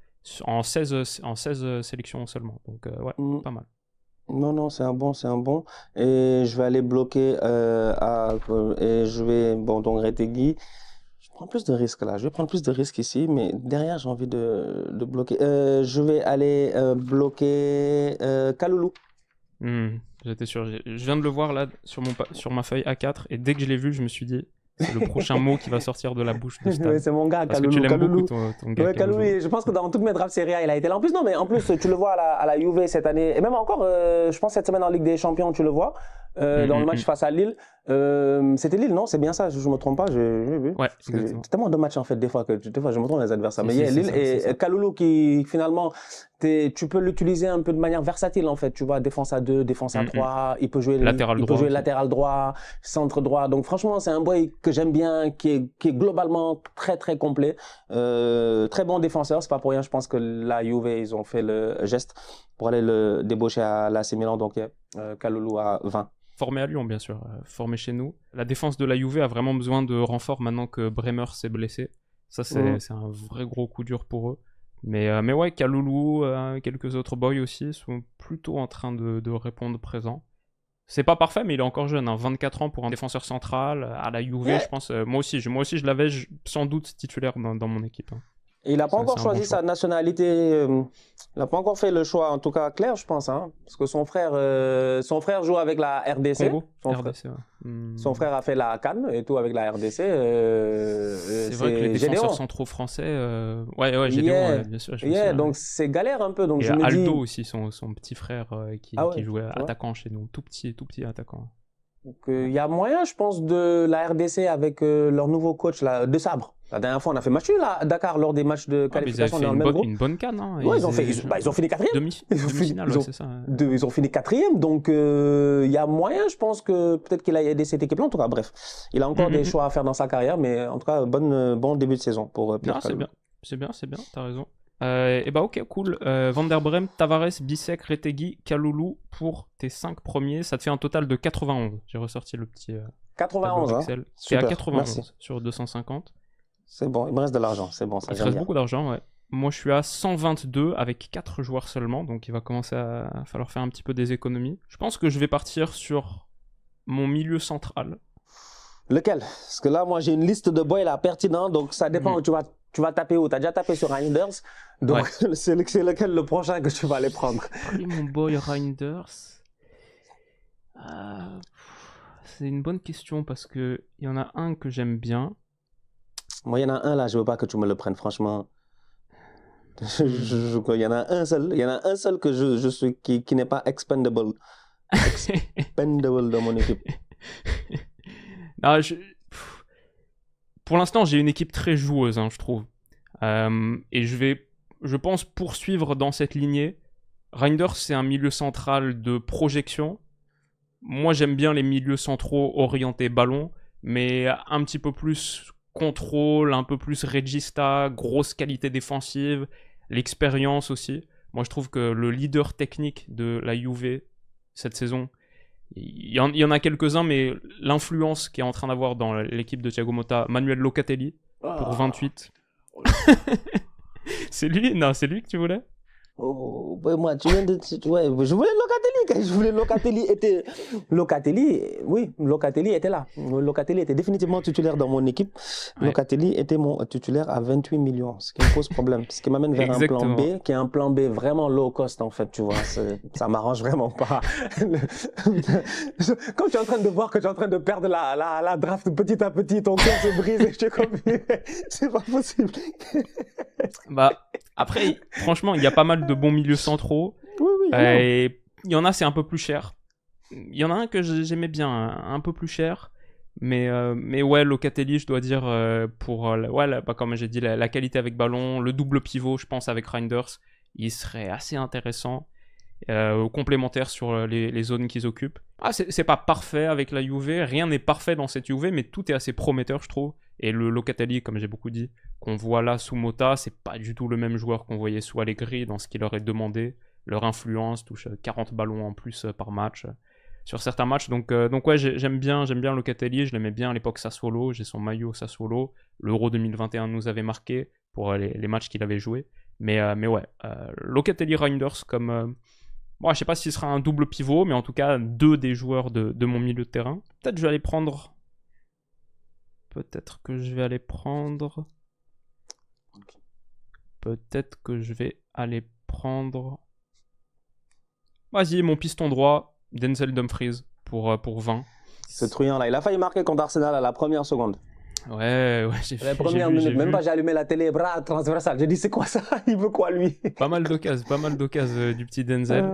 en 16 sélections seulement. Donc pas mal. Non, c'est un bon. Et je vais aller bloquer et je vais, donc Retegui. Je prends plus de risques là. Je vais prendre plus de risques ici, mais derrière, j'ai envie de bloquer. Je vais aller bloquer Kalulu. J'étais sûr. Je viens de le voir là sur ma feuille A4 et dès que je l'ai vu, je me suis dit, c'est le prochain mot qui va sortir de la bouche de Stan. Ouais, c'est mon gars, parce Kalulu. Que tu l'aimes beaucoup, ton gars. Ouais, Kalulu. Je pense que dans toutes mes drafts Serie A, il a été là. En plus, tu le vois à la Juve cette année. Et même encore, je pense cette semaine en Ligue des Champions, tu le vois. Dans le match face à Lille. C'était Lille, non? C'est bien ça, je me trompe pas. J'ai vu. Ouais, c'est tellement de matchs en fait, des fois je me trompe les adversaires. Mais il y a Lille et Kalulu qui finalement, tu peux l'utiliser un peu de manière versatile en fait. Tu vois, défense à 2, défense à 3. Il peut jouer latéral droit, centre droit. Donc franchement, c'est un boy que j'aime bien, qui est globalement très très complet. Très bon défenseur. C'est pas pour rien, je pense que la Juve, ils ont fait le geste pour aller le débaucher à l'AC Milan. Donc Kalulu à 20. Formé à Lyon, bien sûr, formé chez nous. La défense de la Juve a vraiment besoin de renfort maintenant que Bremer s'est blessé. Ça, c'est un vrai gros coup dur pour eux. Mais ouais, Kalulu, quelques autres boys aussi sont plutôt en train de répondre présent. C'est pas parfait, mais il est encore jeune, 24 ans pour un défenseur central. À la Juve, je pense. Moi aussi, je l'avais sans doute titulaire dans mon équipe. Et il n'a pas encore choisi sa nationalité. Il n'a pas encore fait le choix, en tout cas clair, je pense. Parce que son frère joue avec la RDC. Son frère a fait la CAN et tout avec la RDC. C'est vrai que les défenseurs centraux français. Gédéon, bien sûr. Donc c'est galère un peu. Donc et Aldo aussi, son petit frère qui jouait attaquant chez nous. Tout petit attaquant. Donc il y a moyen, je pense, de la RDC avec leur nouveau coach là, De Sabre. La dernière fois, on a fait match là, à Dakar lors des matchs de qualification dans le même groupe. Une bonne CAN. Ils ont fini 4e. Demi-finale, c'est ça. Ils ont fini 4e, donc il y a moyen, je pense que peut-être qu'il a aidé cette équipe-là. En tout cas, bref, il a encore des choix à faire dans sa carrière, mais en tout cas, bon début de saison pour Pierre Kalulu. C'est bien, t'as raison. Ok, cool. Van der Breem, Tavares, Bissek, Retegui, Kalulu pour tes 5 premiers. Ça te fait un total de 91. J'ai ressorti le petit 91, Excel. C'est à 91 sur 250. C'est bon, il me reste de l'argent, c'est bon. Il reste beaucoup d'argent, ouais. Moi, je suis à 122 avec 4 joueurs seulement, donc il va commencer à falloir faire un petit peu des économies. Je pense que je vais partir sur mon milieu central. Lequel? Parce que là, moi, j'ai une liste de boys là pertinents, donc ça dépend où tu vas taper où. Tu as déjà tapé sur Reinders, donc c'est lequel le prochain que tu vas aller prendre? Oui, mon boy Reinders. C'est une bonne question parce qu'il y en a un que j'aime bien. Moi, il y en a un là, je veux pas que tu me le prennes, franchement. Il y en a un seul, que je suis qui n'est pas expendable. Expendable dans mon équipe. Non, pour l'instant, j'ai une équipe très joueuse, je trouve. Et je pense, poursuivre dans cette lignée. Reinders, c'est un milieu central de projection. Moi, j'aime bien les milieux centraux orientés ballon, mais un petit peu plus contrôle, un peu plus regista, grosse qualité défensive, l'expérience aussi. Moi, je trouve que le leader technique de la Juve cette saison, il y en a quelques-uns, mais l'influence qu'il est en train d'avoir dans l'équipe de Thiago Motta, Manuel Locatelli, pour 28. C'est lui? Non, c'est lui que tu voulais? Oh, moi, tu viens de. Ouais, je voulais Locatelli. Je voulais Locatelli. Locatelli était là. Locatelli était définitivement titulaire dans mon équipe. Ouais. Locatelli était mon titulaire à 28 millions, ce qui me pose problème. Ce qui m'amène vers un plan B, qui est un plan B vraiment low cost, en fait, tu vois. Ça m'arrange vraiment pas. Quand tu es en train de voir que tu es en train de perdre la draft petit à petit, ton cœur se brise et je te confie. C'est pas possible. Après, franchement, il y a pas mal de bons milieux centraux. Oui. Et il y en a, c'est un peu plus cher. Il y en a un que j'aimais bien, un peu plus cher. Mais ouais, Locatelli, je dois dire, comme j'ai dit, la qualité avec ballon, le double pivot, je pense, avec Reinders, il serait assez intéressant. Complémentaire sur les zones qu'ils occupent. C'est pas parfait avec la Juve, rien n'est parfait dans cette Juve, mais tout est assez prometteur, je trouve. Et le Locatelli, comme j'ai beaucoup dit, qu'on voit là sous Motta, c'est pas du tout le même joueur qu'on voyait sous Allegri dans ce qu'il leur est demandé. Leur influence touche 40 ballons en plus par match sur certains matchs. Donc ouais, j'aime bien Locatelli, je l'aimais bien à l'époque Sassuolo, j'ai son maillot Sassuolo. L'Euro 2021 nous avait marqué pour les matchs qu'il avait joués. Mais ouais, Locatelli Reinders comme... Bon, je sais pas si ce sera un double pivot, mais en tout cas, deux des joueurs de mon milieu de terrain. Peut-être que je vais aller prendre... Vas-y, mon piston droit, Denzel Dumfries, pour 20. Ce truand-là, il a failli marquer contre Arsenal à la première seconde. Ouais, j'ai vu. La première minute, même pas j'ai allumé la télé, bras transversal. J'ai dit, c'est quoi ça? Il veut quoi, lui? Pas mal d'occasions du petit Denzel.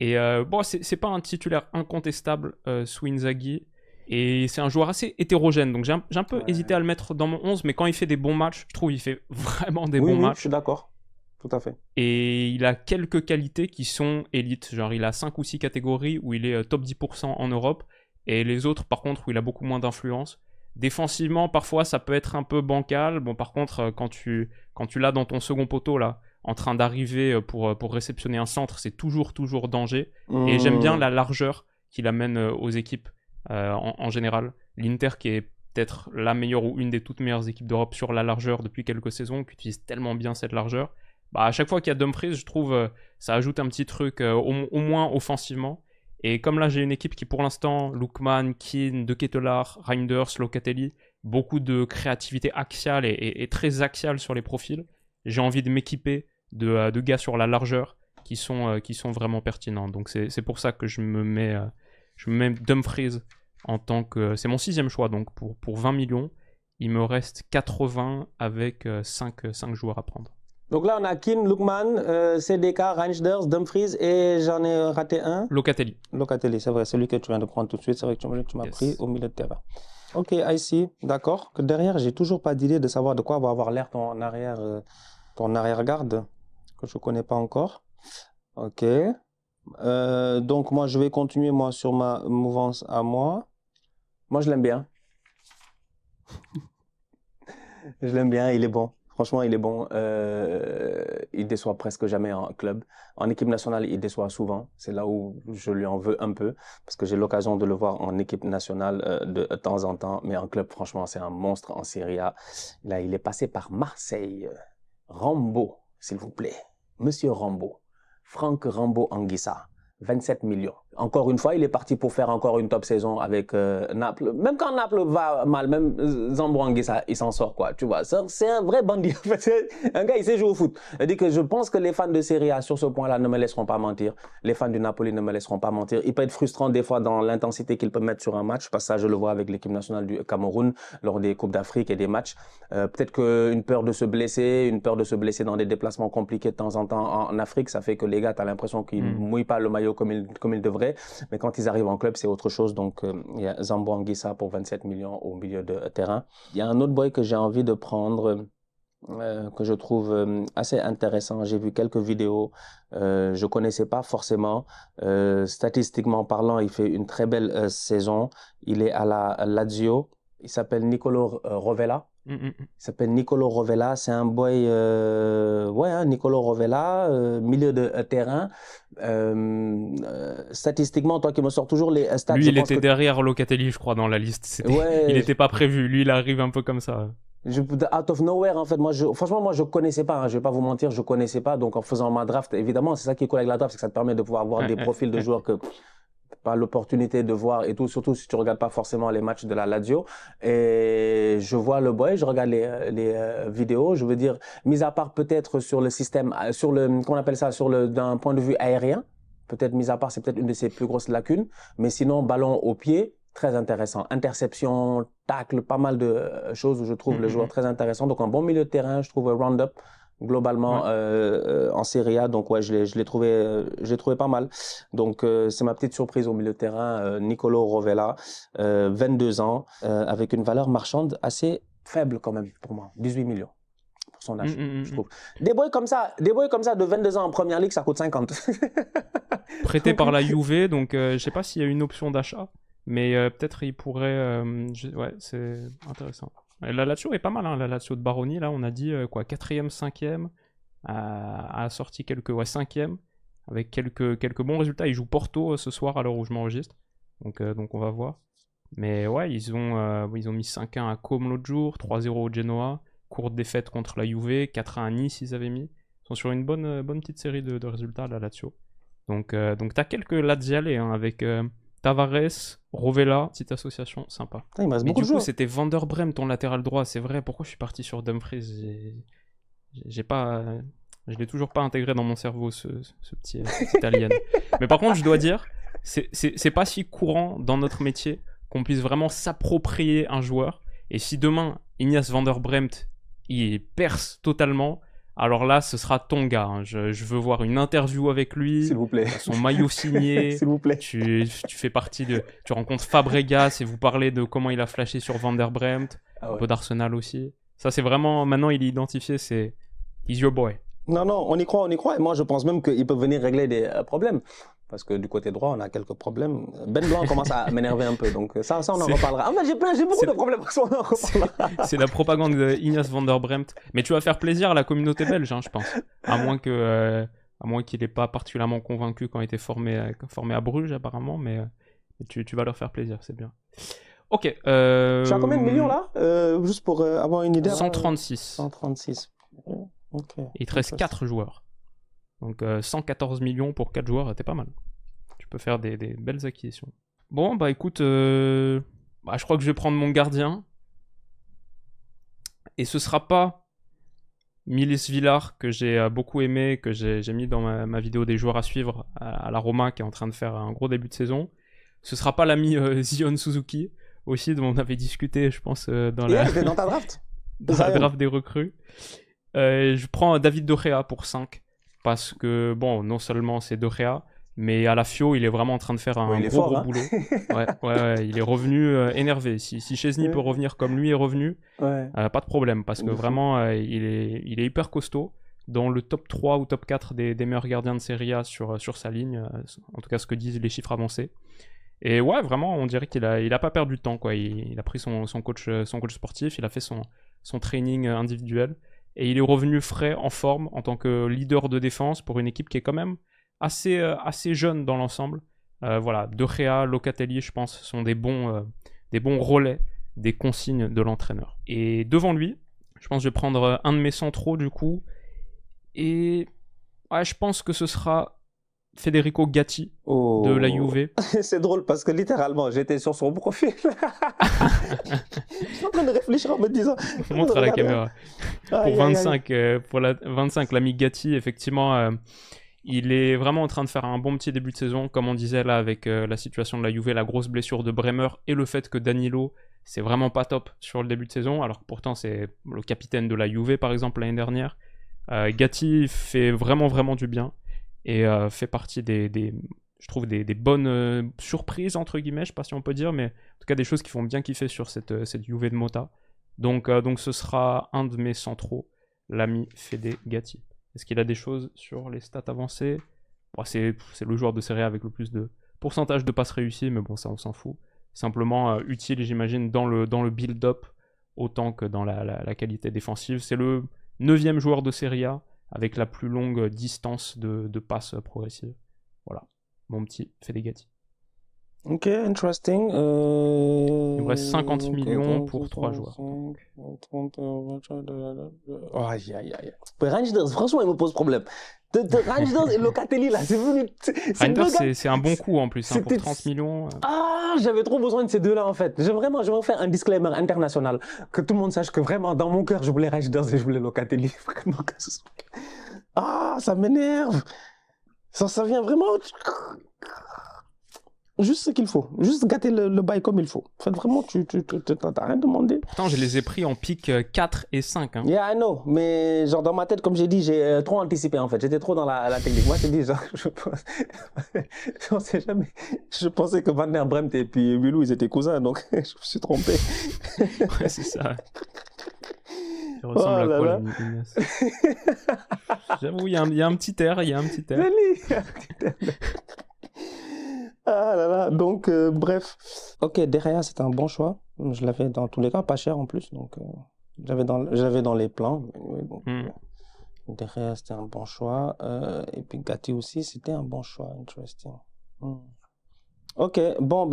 Et bon, c'est pas un titulaire incontestable sous Inzaghi. Et c'est un joueur assez hétérogène. Donc j'ai un peu hésité à le mettre dans mon 11, mais quand il fait des bons matchs, je trouve qu'il fait vraiment des bons matchs. Je suis d'accord. Tout à fait. Et il a quelques qualités qui sont élites. Genre, il a 5 ou 6 catégories où il est top 10% en Europe. Et les autres, par contre, où il a beaucoup moins d'influence. Défensivement, parfois, ça peut être un peu bancal. Bon, par contre, quand tu l'as dans ton second poteau, là, en train d'arriver pour réceptionner un centre, c'est toujours danger. Et j'aime bien la largeur qu'il amène aux équipes en général. L'Inter, qui est peut-être la meilleure ou une des toutes meilleures équipes d'Europe sur la largeur depuis quelques saisons, qui utilise tellement bien cette largeur. À chaque fois qu'il y a Dumfries, je trouve ça ajoute un petit truc, au moins offensivement. Et comme là, j'ai une équipe qui, pour l'instant, Lookman, Keane, De Ketelaar, Reinders, Locatelli, beaucoup de créativité axiale et très axiale sur les profils. J'ai envie de m'équiper de gars sur la largeur qui sont vraiment pertinents. Donc c'est pour ça que je me mets Dumfries en tant que... C'est mon 6e choix, donc pour 20 millions. Il me reste 80 avec 5 joueurs à prendre. Donc là, on a Keane, Lookman, CDK, Reinders, Dumfries et j'en ai raté un. Locatelli, c'est vrai, celui que tu viens de prendre tout de suite. C'est vrai que tu m'as pris au milieu de terrain. Ok, I see, d'accord. Que derrière, j'ai toujours pas d'idée de savoir de quoi va avoir l'air ton arrière-garde, que je connais pas encore. Ok. Donc moi, je vais continuer sur ma mouvance à moi. Moi, je l'aime bien. Je l'aime bien, il est bon. Franchement, il est bon. Il déçoit presque jamais en club. En équipe nationale, il déçoit souvent. C'est là où je lui en veux un peu. Parce que j'ai l'occasion de le voir en équipe nationale de temps en temps. Mais en club, franchement, c'est un monstre en Serie A. Là, il est passé par Marseille. Rambo, s'il vous plaît. Monsieur Rambo. Franck Rambo Anguissa. 27 millions. Encore une fois, il est parti pour faire encore une top saison avec Naples. Même quand Naples va mal, même Zamboangué, il s'en sort, quoi. Tu vois, c'est un vrai bandit. En fait, un gars, il sait jouer au foot. C'est-à-dire que je pense que les fans de Serie A, sur ce point-là, ne me laisseront pas mentir. Les fans du Napoli ne me laisseront pas mentir. Il peut être frustrant des fois dans l'intensité qu'il peut mettre sur un match, parce que ça, je le vois avec l'équipe nationale du Cameroun lors des Coupes d'Afrique et des matchs. Peut-être qu'une peur de se blesser, dans des déplacements compliqués de temps en temps en Afrique, ça fait que les gars, tu as l'impression qu'ils ne mouillent pas le maillot comme ils devraient. Mais quand ils arrivent en club, c'est autre chose. Donc, il y a Zambo Anguissa pour 27 millions au milieu de terrain. Il y a un autre boy que j'ai envie de prendre, que je trouve assez intéressant. J'ai vu quelques vidéos. Je connaissais pas forcément. Statistiquement parlant, il fait une très belle saison. Il est à la Lazio. Il s'appelle Nicolo Rovella. Il s'appelle Nicolo Rovella, c'est un boy, Nicolo Rovella, milieu de terrain. Statistiquement, toi qui me sors toujours les stats. Lui, il était derrière Locatelli, je crois, dans la liste. Il n'était pas prévu. Lui, il arrive un peu comme ça. Out of nowhere, en fait, franchement, je connaissais pas, hein, je vais pas vous mentir, je connaissais pas. Donc, en faisant ma draft, évidemment, c'est ça qui est cool avec la draft, c'est que ça te permet de pouvoir voir des profils de joueurs que pas l'opportunité de voir et tout, surtout si tu regardes pas forcément les matchs de la Lazio. Et je vois le boy, je regarde les vidéos, je veux dire, mis à part peut-être sur le système, comment on appelle ça, d'un point de vue aérien, peut-être mis à part, c'est peut-être une de ses plus grosses lacunes, mais sinon, ballon au pied, très intéressant. Interception, tacle, pas mal de choses où je trouve le joueur très intéressant. Donc, un bon milieu de terrain, je trouve round-up globalement en Serie A. Donc, ouais, je l'ai trouvé pas mal. Donc, c'est ma petite surprise au milieu de terrain. Nicolo Rovella, 22 ans, avec une valeur marchande assez faible quand même pour moi. 18 millions pour son âge, je trouve. Des boys comme ça de 22 ans en première ligue, ça coûte 50. Prêté par la Juve, donc je sais pas s'il y a une option d'achat. Mais peut-être il pourrait... ouais, c'est intéressant. La Lazio est pas mal, hein, la Lazio de Baroni. Là, on a dit 4e, 5e. A sorti quelques 5e. Avec quelques bons résultats. Ils jouent Porto ce soir à l'heure où je m'enregistre. Donc on va voir. Mais ouais, ils ont mis 5-1 à Comme l'autre jour. 3-0 au Genoa. Courte défaite contre la Juve. 4-1 à Nice, ils avaient mis. Ils sont sur une bonne petite série de résultats, la Lazio. Donc t'as quelques Lazialais hein, avec... Tavares, Rovella, petite association, sympa. Il me reste beaucoup du de joueurs. coup, c'était Van der Bremt, ton latéral droit, c'est vrai. Pourquoi je suis parti sur Dumfries? Je l'ai toujours pas intégré dans mon cerveau, ce petit italien. Mais par contre, je dois dire, c'est pas si courant dans notre métier qu'on puisse vraiment s'approprier un joueur. Et si demain, Ignace Van der Bremt, il perce totalement... Alors là, ce sera ton gars. Hein. Je veux voir une interview avec lui. S'il vous plaît. Son maillot signé. S'il vous plaît. Tu fais partie de... Tu rencontres Fabregas et vous parlez de comment il a flashé sur Van der Bremt. Un peu d'Arsenal aussi. Ça, c'est vraiment... Maintenant, il est identifié, c'est... He's your boy. Non, on y croit. Et moi, je pense même qu'il peut venir régler des problèmes. Parce que du côté droit, on a quelques problèmes. Ben Blanc commence à m'énerver un peu, donc ça on en reparlera. Ah, mais j'ai beaucoup de problèmes, on en reparlera. C'est la propagande de Ignace Van der Bremt. Mais tu vas faire plaisir à la communauté belge, hein, je pense. À moins qu'il n'ait pas particulièrement convaincu quand il était formé à Bruges, apparemment, mais tu vas leur faire plaisir, c'est bien. Ok. Tu as combien de millions là juste pour avoir une idée 136. 136. Okay. Il te reste 4 joueurs. Donc 114 millions pour 4 joueurs, c'était pas mal. Tu peux faire des belles acquisitions. Bon, bah écoute, je crois que je vais prendre mon gardien. Et ce sera pas Milis Villar, que j'ai beaucoup aimé, que j'ai mis dans ma vidéo des joueurs à suivre à la Roma, qui est en train de faire un gros début de saison. Ce sera pas l'ami Zion Suzuki, aussi, dont on avait discuté, je pense, dans ta draft dans la draft des recrues. Je prends David De Gea pour 5. Parce que, bon, non seulement c'est De Gea, mais à la Fio, il est vraiment en train de faire un gros boulot. Ouais, il est revenu énervé. Si Chesney peut revenir comme lui est revenu, pas de problème. Parce que vraiment, il est hyper costaud. Dans le top 3 ou top 4 des meilleurs gardiens de Serie A sur sa ligne. En tout cas, ce que disent les chiffres avancés. Et ouais, vraiment, on dirait qu'il a pas perdu de temps, quoi. Il a pris son coach sportif, il a fait son training individuel. Et il est revenu frais, en forme, en tant que leader de défense pour une équipe qui est quand même assez jeune dans l'ensemble. Voilà, De Gea, Locatelli, je pense, sont des bons relais des consignes de l'entraîneur. Et devant lui, je pense que je vais prendre un de mes centraux du coup. Et ouais, je pense que ce sera Federico Gatti de la Juve. C'est drôle parce que littéralement, j'étais sur son profil. Je suis en train de réfléchir en me disant... Montre à la caméra. Pour 25, l'ami Gatti, effectivement, il est vraiment en train de faire un bon petit début de saison. Comme on disait là, avec la situation de la Juve, la grosse blessure de Bremer et le fait que Danilo, c'est vraiment pas top sur le début de saison. Alors pourtant, c'est le capitaine de la Juve, par exemple, l'année dernière. Gatti fait vraiment du bien. Et fait partie je trouve des bonnes surprises entre guillemets, je sais pas si on peut dire, mais en tout cas des choses qui font bien kiffer sur cette Juve de Motta. Donc ce sera un de mes centraux, l'ami Fede Gatti. Est-ce qu'il a des choses sur les stats avancées? Bon, c'est le joueur de Serie A avec le plus de pourcentage de passes réussies, mais bon, ça on s'en fout. Simplement utile, j'imagine, dans le build-up autant que dans la qualité défensive. C'est le 9e joueur de Serie A avec la plus longue distance de passe progressive. Voilà, mon petit Fede Gatti. Ok, interesting. Il me reste 50 millions pour 3 joueurs. Rangers, franchement, il me pose problème. Rangers et Locatelli, là, c'est venu... Rangers, c'est un bon coup en plus, pour 30 millions. Ah, j'avais trop besoin de ces deux-là, en fait. Je vais faire un disclaimer international. Que tout le monde sache que vraiment, dans mon cœur, je voulais Rangers et je voulais Locatelli. Ah, ça m'énerve. Ça vient vraiment... Juste ce qu'il faut. Juste gâter le bail comme il faut. En fait, vraiment, tu t'as rien demandé. Pourtant, je les ai pris en pick 4 et 5. Hein. Yeah, I know. Mais genre, dans ma tête, comme j'ai dit, j'ai trop anticipé, en fait. J'étais trop dans la technique. Moi, je te dis, genre, je sais jamais. Je pensais que Van der Bremt et puis Wilou, ils étaient cousins, donc je me suis trompé. Ouais, c'est ça. Ça ressemble à quoi, Ignace? J'avoue, il y a un petit air, Ah là là, donc bref. Ok, derrière, c'était un bon choix. Je l'avais dans tous les cas, pas cher en plus, donc j'avais dans les plans. Donc, derrière, c'était un bon choix. Et puis Gatti aussi, c'était un bon choix. Interesting. Ok, bon,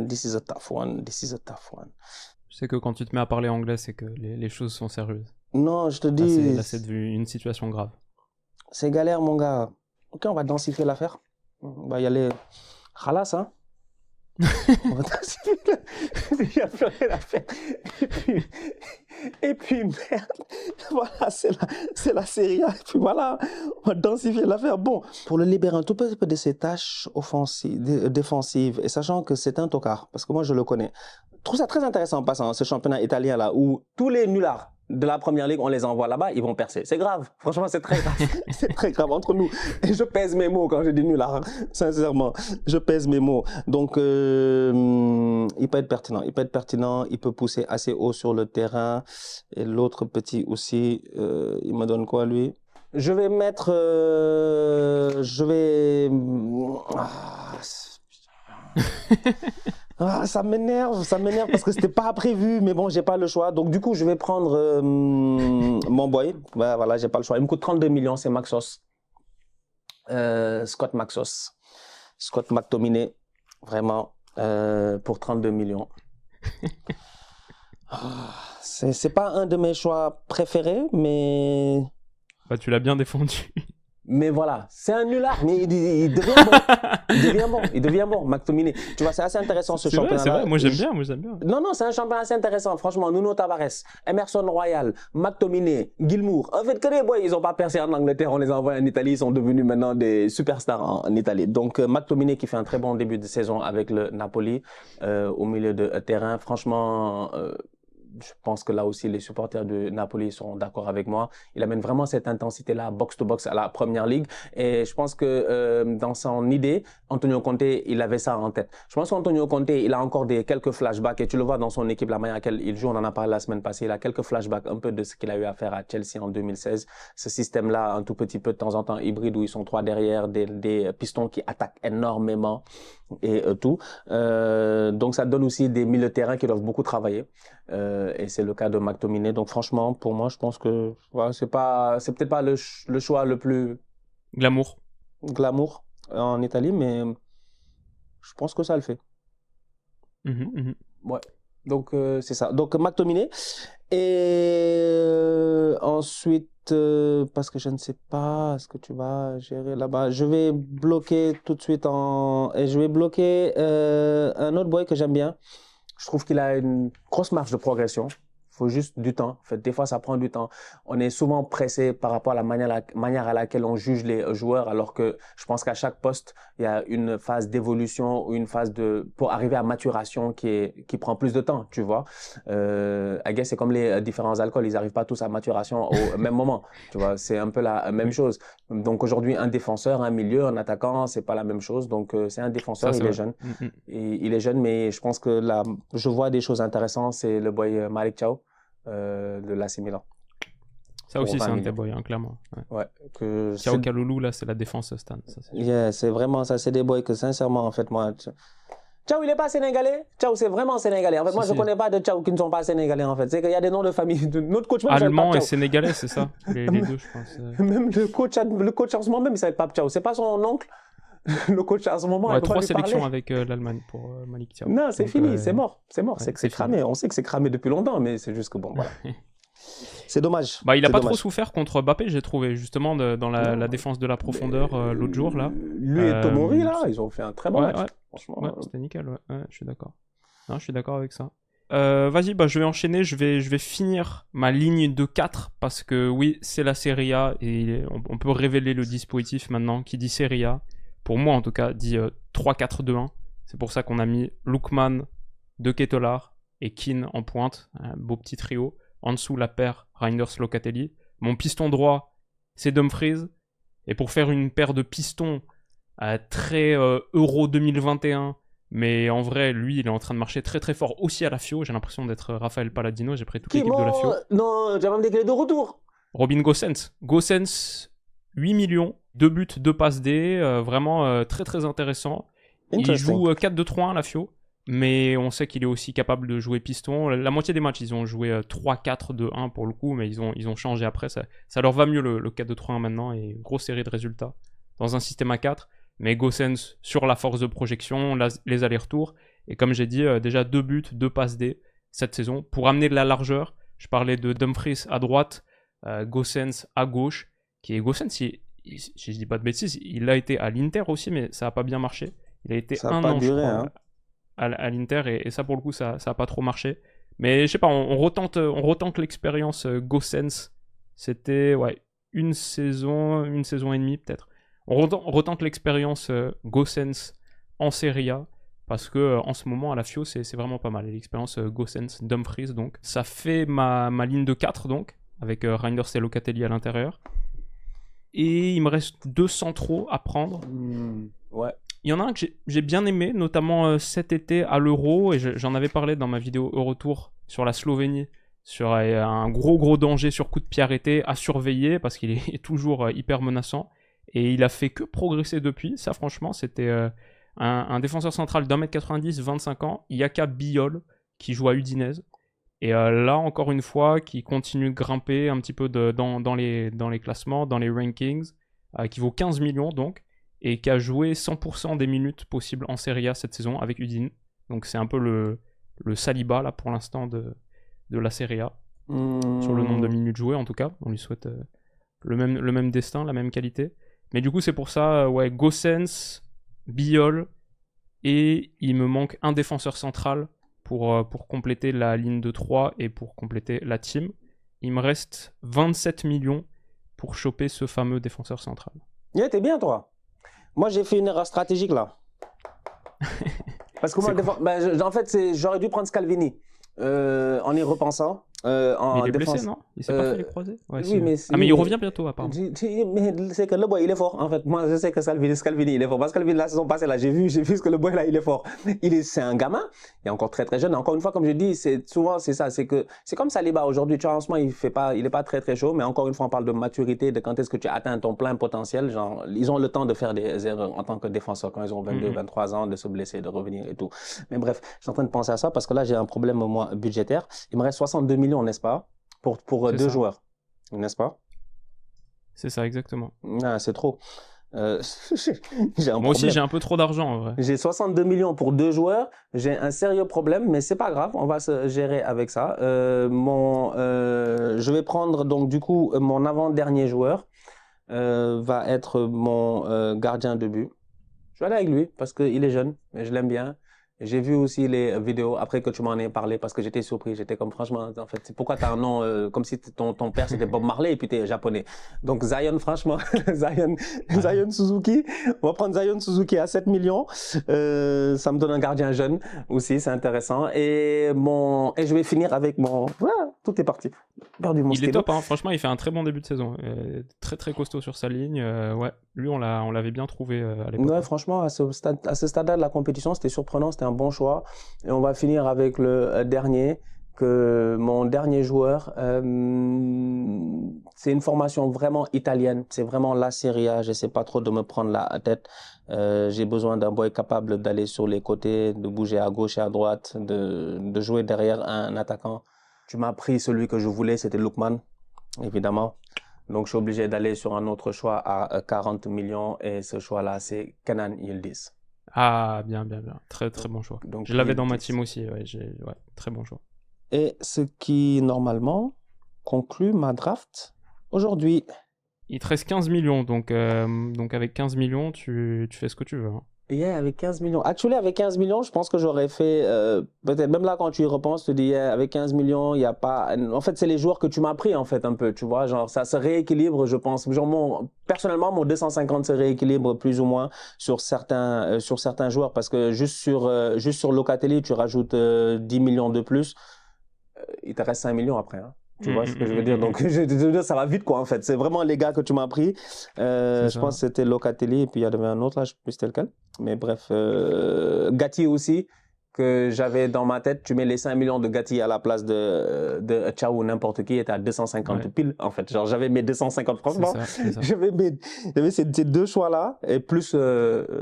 this is a tough one. Je sais que quand tu te mets à parler anglais, c'est que les choses sont sérieuses. Non, je te dis... Là, c'est devenu une situation grave. C'est galère, mon gars. Ok, on va densifier l'affaire. On va y aller. Khalas, hein. On va densifier l'affaire. Il n'y a plus rien à faire. Et puis merde. Voilà, c'est la série A. Et puis voilà, on va densifier l'affaire. Bon, pour le libérer un tout petit peu de ses tâches défensives, et sachant que c'est un tocard, parce que moi, je le connais. Je trouve ça très intéressant en passant, ce championnat italien-là, où tous les nullards de la première ligue, on les envoie là-bas, ils vont percer. C'est grave. Franchement, c'est très grave. C'est très grave entre nous. Et je pèse mes mots quand je dis nulard. Sincèrement, je pèse mes mots. Donc, il peut être pertinent. Il peut pousser assez haut sur le terrain. Et l'autre petit aussi, il me donne quoi, lui? Je vais mettre... Ah, ça m'énerve parce que c'était pas prévu, mais bon, j'ai pas le choix. Donc, du coup, je vais prendre mon boy. Voilà, j'ai pas le choix. Il me coûte 32 millions, c'est Maxos. Scott Maxos. Scott McTominay, vraiment, pour 32 millions. C'est pas un de mes choix préférés, mais... Bah, tu l'as bien défendu. Mais voilà, c'est un nulard, mais il devient bon, McTominay. Tu vois, c'est assez intéressant ce championnat. C'est vrai, moi j'aime bien. Non, c'est un championnat assez intéressant, franchement. Nuno Tavares, Emerson Royal, McTominay, Gilmour. En fait, que les boys, ils ont pas percé en Angleterre, on les a envoyés en Italie, ils sont devenus maintenant des superstars en Italie. Donc, McTominay qui fait un très bon début de saison avec le Napoli, au milieu de terrain. Franchement, je pense que là aussi, les supporters de Napoli sont d'accord avec moi. Il amène vraiment cette intensité-là, box-to-box à la première ligue. Et je pense que dans son idée, Antonio Conte, il avait ça en tête. Je pense qu'Antonio Conte, il a encore quelques flashbacks. Et tu le vois dans son équipe, la manière à laquelle il joue, on en a parlé la semaine passée. Il a quelques flashbacks un peu de ce qu'il a eu à faire à Chelsea en 2016. Ce système-là, un tout petit peu de temps en temps hybride, où ils sont 3 derrière, des pistons qui attaquent énormément et tout. Donc ça donne aussi des milieux de terrain qui doivent beaucoup travailler. Et c'est le cas de McTominay. Donc franchement, pour moi, je pense que voilà, c'est peut-être pas le choix le plus glamour en Italie, mais je pense que ça le fait. Ouais. Donc, c'est ça. Donc, McTominay. Et ensuite, parce que je ne sais pas ce que tu vas gérer là-bas, je vais bloquer tout de suite et je vais bloquer un autre boy que j'aime bien. Je trouve qu'il a une grosse marge de progression. Il faut juste du temps. En fait, des fois, ça prend du temps. On est souvent pressé par rapport à la manière à laquelle on juge les joueurs, alors que je pense qu'à chaque poste, il y a une phase d'évolution ou une phase pour arriver à maturation qui prend plus de temps, tu vois. I guess c'est comme les différents alcools, ils n'arrivent pas tous à maturation au même moment, tu vois. C'est un peu la même chose. Donc aujourd'hui, un défenseur, un milieu, un attaquant, c'est pas la même chose. Donc c'est un défenseur, il est jeune. Il est jeune, mais je pense que là, je vois des choses intéressantes. C'est le boy Malick Thiaw de l'AC Milan. Ça aussi, c'est un de tes boys, hein, clairement. Ouais. Thiaw Kalulu, là, c'est la défense Stan. C'est vraiment ça. C'est des boys que, sincèrement, en fait, moi... Thiaw, il n'est pas sénégalais. Thiaw, c'est vraiment sénégalais. En fait, moi, je ne connais pas de Thiaw qui ne sont pas sénégalais, en fait. C'est qu'il y a des noms de famille. Notre coach, même, allemand et sénégalais, c'est ça. Les deux, je pense. Même le coach en ce moment, même, il ne s'appelle pas Thiaw. C'est pas son oncle. Le coach en ce moment. Ouais, 3 sélections avec l'Allemagne pour Malick Thiaw. Non, c'est fini, c'est mort. C'est mort, c'est cramé. On sait que c'est cramé depuis longtemps, mais c'est juste que bon, voilà. C'est dommage. Bah, il n'a pas trop souffert contre Mbappé, j'ai trouvé, justement, dans la défense de la profondeur l'autre jour. Là. Lui et Tomori, là, ils ont fait un très bon match. Ouais. Franchement, c'était nickel, ouais, je suis d'accord. Non, je suis d'accord avec ça. Vas-y, je vais enchaîner, je vais finir ma ligne de 4 parce que oui, c'est la Serie A et on peut révéler le dispositif maintenant qui dit Serie A. Pour moi en tout cas, dit 3-4-2-1. C'est pour ça qu'on a mis Lookman, De Ketelaere et Keane en pointe. Un beau petit trio. En dessous, la paire Reinders-Locatelli. Mon piston droit, c'est Dumfries. Et pour faire une paire de pistons très Euro 2021, mais en vrai, lui, il est en train de marcher très très fort aussi à la FIO. J'ai l'impression d'être Raphaël Palladino. J'ai pris toute l'équipe de la FIO. Non, j'avais même des de retour. Robin Gosens. Gosens, 8 millions. 2 buts, 2 passes D, vraiment très très intéressant. Il joue 4-2-3-1 la FIO, mais on sait qu'il est aussi capable de jouer piston. La moitié des matchs, ils ont joué 3-4-2-1 pour le coup, mais ils ont changé après. Ça leur va mieux le 4-2-3-1 maintenant, et une grosse série de résultats dans un système à 4. Mais Gosens sur la force de projection, les allers-retours, et comme j'ai dit, déjà 2 buts, 2 passes D cette saison. Pour amener de la largeur, je parlais de Dumfries à droite, Gosens à gauche, qui est Gosens, si je dis pas de bêtises, il a été à l'Inter aussi, mais ça a pas bien marché. Il a été un an, je crois, à l'Inter, et ça, pour le coup, ça a pas trop marché. Mais je sais pas, on retente l'expérience Gosens. C'était une saison et demie peut-être. On retente l'expérience Gosens en Serie A, parce que en ce moment, à la FIO, c'est vraiment pas mal. L'expérience Gosens, Dumfries, donc. Ça fait ma ligne de 4, donc, avec Reinders et Locatelli à l'intérieur. Et il me reste 2 centraux à prendre. Ouais. Il y en a un que j'ai bien aimé, notamment cet été à l'Euro, et j'en avais parlé dans ma vidéo Eurotour sur la Slovénie, sur un gros danger sur coup de pied arrêté à surveiller, parce qu'il est toujours hyper menaçant. Et il a fait que progresser depuis. Ça, franchement, c'était un défenseur central d'1m90, 25 ans, Yaka Biol, qui joue à Udinese. Et là, encore une fois, qui continue de grimper un petit peu dans les classements, dans les rankings, qui vaut 15 millions donc, et qui a joué 100% des minutes possibles en Serie A cette saison avec Udine. Donc c'est un peu le Saliba là pour l'instant de la Serie A. Sur le nombre de minutes jouées en tout cas. On lui souhaite le même destin, la même qualité. Mais du coup c'est pour ça, Gosens, Biol, et il me manque un défenseur central pour compléter la ligne de 3 et pour compléter la team. Il me reste 27 millions pour choper ce fameux défenseur central. Yeah, t'es bien toi. Moi j'ai fait une erreur stratégique là. Parce que moi, en fait, j'aurais dû prendre Scalvini en y repensant. Mais il est blessé, non? Il s'est pas fait les croisés? Oui, mais il revient bientôt, apparemment. Mais c'est que le boy, il est fort, en fait. Moi, je sais que Scalvini, il est fort. Parce que Scalvini, la saison passée, là, j'ai vu que le boy, là, il est fort. C'est un gamin. Il est encore très, très jeune. Et encore une fois, comme je dis, souvent, c'est ça. C'est comme Saliba aujourd'hui. Tu vois, en ce moment, il est pas très, très chaud. Mais encore une fois, on parle de maturité, de quand est-ce que tu atteins ton plein potentiel. Genre, ils ont le temps de faire des erreurs en tant que défenseur quand ils ont 22, 23 ans, de se blesser, de revenir et tout. Mais bref, je suis en train de penser à ça parce que là, j'ai un problème, moi, budgétaire. Il me reste 62 millions, n'est-ce pas? Pour 2 joueurs, n'est-ce pas? C'est ça, exactement. Ah, c'est trop. J'ai un Moi aussi, problème. j'ai un peu trop d'argent en vrai. J'ai 62 millions pour 2 joueurs. J'ai un sérieux problème, mais c'est pas grave. On va se gérer avec ça. Je vais prendre donc du coup mon avant-dernier joueur va être mon gardien de but. Je vais aller avec lui parce qu'il est jeune et je l'aime bien. J'ai vu aussi les vidéos après que tu m'en aies parlé parce que j'étais surpris. J'étais comme franchement, en fait, pourquoi t'as un nom comme si ton père c'était Bob Marley et puis t'es japonais. Donc Zion, franchement, Zion Suzuki. On va prendre Zion Suzuki à 7 millions. Ça me donne un gardien jeune aussi, c'est intéressant. Et je vais finir avec mon. Voilà, tout est parti. Perdu mon stylo. Est top, hein. Franchement, il fait un très bon début de saison. Très très costaud sur sa ligne. Ouais, lui on l'avait bien trouvé à l'époque. Ouais, franchement, à ce stade-là de la compétition, c'était surprenant, c'était un bon choix. Et on va finir avec le dernier, que mon dernier joueur, c'est une formation vraiment italienne. C'est vraiment la Serie A. J'essaie pas trop de me prendre la tête. J'ai besoin d'un boy capable d'aller sur les côtés, de bouger à gauche et à droite, de jouer derrière un attaquant. Tu m'as pris celui que je voulais, c'était Lookman, évidemment. Donc, je suis obligé d'aller sur un autre choix à 40 millions et ce choix-là, c'est Kenan Yildiz. Ah, bien. Très, très bon choix. Donc, je l'avais dans ma team aussi. Ouais, très bon choix. Et ce qui, normalement, conclut ma draft aujourd'hui. Il te reste 15 millions. Donc avec 15 millions, tu fais ce que tu veux. Hein. Yeah, avec 15 millions. Actuellement, avec 15 millions, je pense que j'aurais fait, peut-être même là, quand tu y repenses, tu te dis, yeah, avec 15 millions, il n'y a pas, en fait, c'est les joueurs que tu m'as pris, en fait, un peu, tu vois, genre, ça se rééquilibre, je pense. Genre, personnellement, mon 250 se rééquilibre plus ou moins sur certains joueurs, parce que juste sur Locatelli, tu rajoutes 10 millions de plus, il te reste 5 millions après, hein. Tu vois ce que je veux dire? Donc, je veux dire, ça va vite, quoi, en fait. C'est vraiment les gars que tu m'as pris. Je pense que c'était Locatelli et puis il y avait un autre, là, je ne sais plus c'était lequel. Mais bref, Gatti aussi, que j'avais dans ma tête. Tu mets les 5 millions de Gatti à la place de Thiaw ou n'importe qui, était à 250 pile, en fait. Genre, j'avais mes 250 franchement. C'est ça. J'avais ces deux choix-là et plus,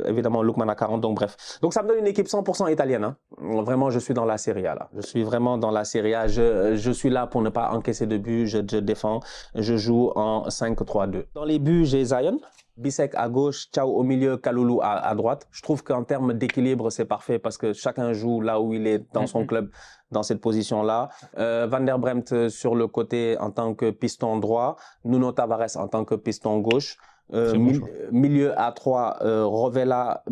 évidemment, Lookman à 40. Donc, bref. Donc, ça me donne une équipe 100% italienne. Hein. Vraiment, je suis dans la Serie A, là. Je suis vraiment dans la Serie A. Je suis là pour ne pas encaisser de buts. Je défends. Je joue en 5-3-2. Dans les buts, j'ai Zion. Bissek à gauche, Thiaw au milieu, Kalulu à droite. Je trouve qu'en termes d'équilibre, c'est parfait parce que chacun joue là où il est dans son club, dans cette position-là. Van der Bremt sur le côté en tant que piston droit. Nuno Tavares en tant que piston gauche. Milieu à 3, Rovella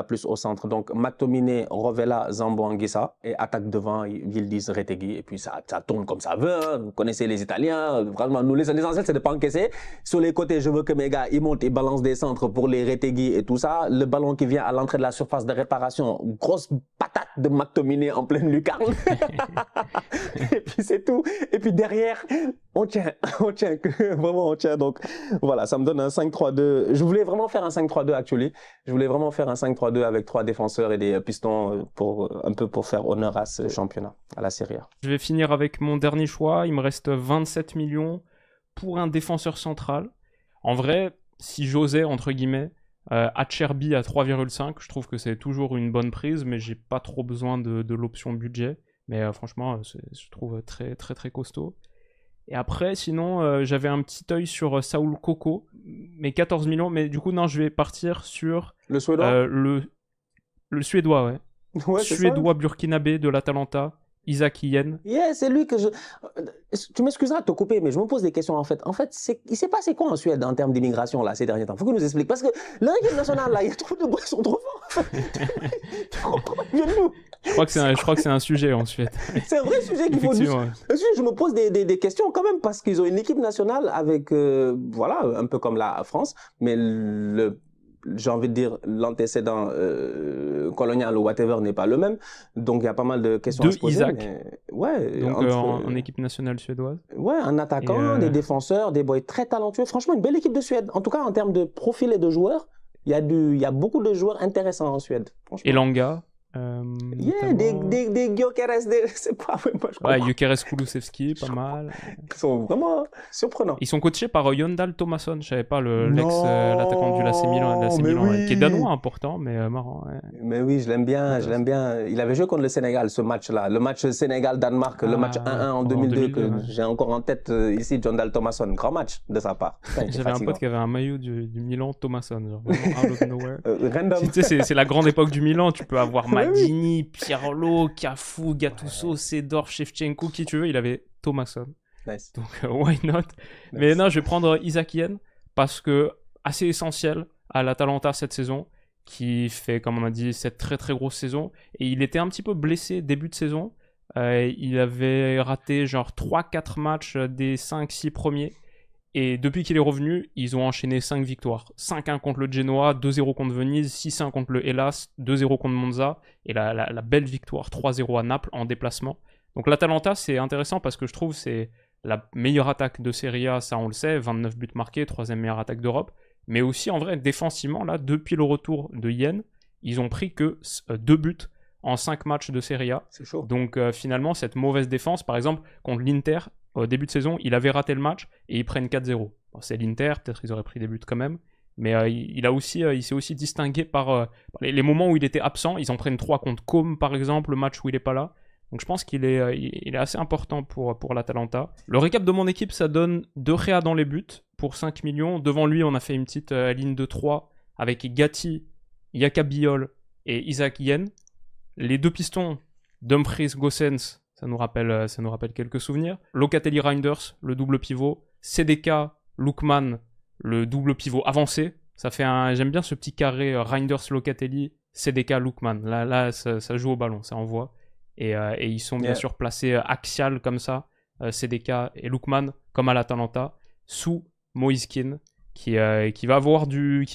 plus au centre. Donc, McTominay, Rovella, Zambo Anguissa. Et attaque devant, Yildiz, Retegui. Et puis, ça tourne comme ça veut. Hein. Vous connaissez les Italiens. Vraiment, nous, l'essentiel, c'est de pas encaisser. Sur les côtés, je veux que mes gars, ils montent et balancent des centres pour les Retegui et tout ça. Le ballon qui vient à l'entrée de la surface de réparation. Grosse patate de McTominay en pleine lucarne. Et puis, c'est tout. Et puis, derrière, on tient. Vraiment, on tient. Donc, voilà, ça me donne un 5-3-2. Je voulais vraiment faire un 5-3-2 actuellement. Je voulais vraiment faire un 5-3-2 avec 3 défenseurs et des pistons pour faire honneur à ce championnat, à la Serie A. Je vais finir avec mon dernier choix. Il me reste 27 millions pour un défenseur central. En vrai, si j'osais, entre guillemets, Acerbi à 3,5, je trouve que c'est toujours une bonne prise, mais j'ai pas trop besoin de l'option budget. Mais franchement, je trouve très très très costaud. Et après, sinon, j'avais un petit œil sur Saul Coco, mais 14 millions. Mais du coup, non, je vais partir sur... Le Suédois le Suédois, ouais. Ouais, Suédois burkinabé de l'Atalanta, Isaac Hien. Yeah, c'est lui que je... Tu m'excuseras de te couper, mais je me pose des questions, en fait. En fait, il s'est passé quoi en Suède en termes d'immigration, là, ces derniers temps? Faut qu'il nous explique. Parce que l'équipe nationale, là, il y a trop de boys, ils sont trop forts. Je crois que c'est un sujet en Suède. C'est un vrai sujet qu'il faut... Je me pose des questions quand même, parce qu'ils ont une équipe nationale avec, voilà, un peu comme la France, mais j'ai envie de dire, l'antécédent colonial ou whatever n'est pas le même. Donc, il y a pas mal de questions à se poser. Isaac. Mais... Ouais. Donc, en équipe nationale suédoise. Ouais, un attaquant, des défenseurs, des boys très talentueux. Franchement, une belle équipe de Suède. En tout cas, en termes de profil et de joueurs, il y a beaucoup de joueurs intéressants en Suède. Elanga. Des Gyökeres, c'est pas vraiment, je comprends. Ouais, Gyökeres, Kulusevski, pas mal. Ils sont vraiment surprenants. Ils sont coachés par Jondal Thomasson, je savais pas, l'attaquant du l'AC Milan, qui est danois, important, mais marrant. Ouais. Mais oui, je l'aime bien. Il avait joué contre le Sénégal, ce match-là. Le match Sénégal-Danemark, le match 1-1 en 2002, que j'ai encore en tête ici, Jondal Thomasson. Grand match de sa part. J'avais un pote qui avait un maillot du Milan Thomasson, genre vraiment out of nowhere. Random. Tu sais, c'est la grande époque du Milan, tu peux avoir Maldini, Pirlo, Cafu, Gattuso, Sedor, Shevchenko, qui tu veux, il avait Thomasson. Nice. Donc, why not? Nice. Mais non, je vais prendre Isaac Yen parce que assez essentiel à l'Atalanta cette saison, qui fait, comme on a dit, cette très très grosse saison. Et il était un petit peu blessé début de saison. Il avait raté genre 3-4 matchs des 5-6 premiers. Et depuis qu'il est revenu, ils ont enchaîné 5 victoires. 5-1 contre le Genoa, 2-0 contre Venise, 6-1 contre le Hellas, 2-0 contre Monza, et la belle victoire 3-0 à Naples en déplacement. Donc l'Atalanta, c'est intéressant parce que je trouve que c'est la meilleure attaque de Serie A, ça on le sait, 29 buts marqués, 3e meilleure attaque d'Europe. Mais aussi en vrai, défensivement, là, depuis le retour de Yen, ils ont pris que 2 buts en 5 matchs de Serie A. C'est chaud. Donc finalement, cette mauvaise défense, par exemple, contre l'Inter, au début de saison, il avait raté le match et ils prennent 4-0. Bon, c'est l'Inter, peut-être ils auraient pris des buts quand même, mais il s'est aussi distingué par les moments où il était absent. Ils en prennent 3 contre Com, par exemple, le match où il n'est pas là. Donc je pense qu'il est assez important pour l'Atalanta. Le récap de mon équipe, ça donne De Gea dans les buts pour 5 millions. Devant lui, on a fait une petite ligne de 3 avec Gatti, Yaka Biol et Isaac Yen. Les deux pistons, Dumfries, Gossens, ça nous rappelle quelques souvenirs. Locatelli, Reinders, le double pivot. CDK, Lookman, le double pivot avancé. Ça fait j'aime bien ce petit carré Reinders, Locatelli, CDK, Lookman. Là ça joue au ballon, ça envoie. Et ils sont bien sûr placés axial comme ça, CDK et Lookman, comme à l'Atalanta, sous Moise Kean, qui va avoir du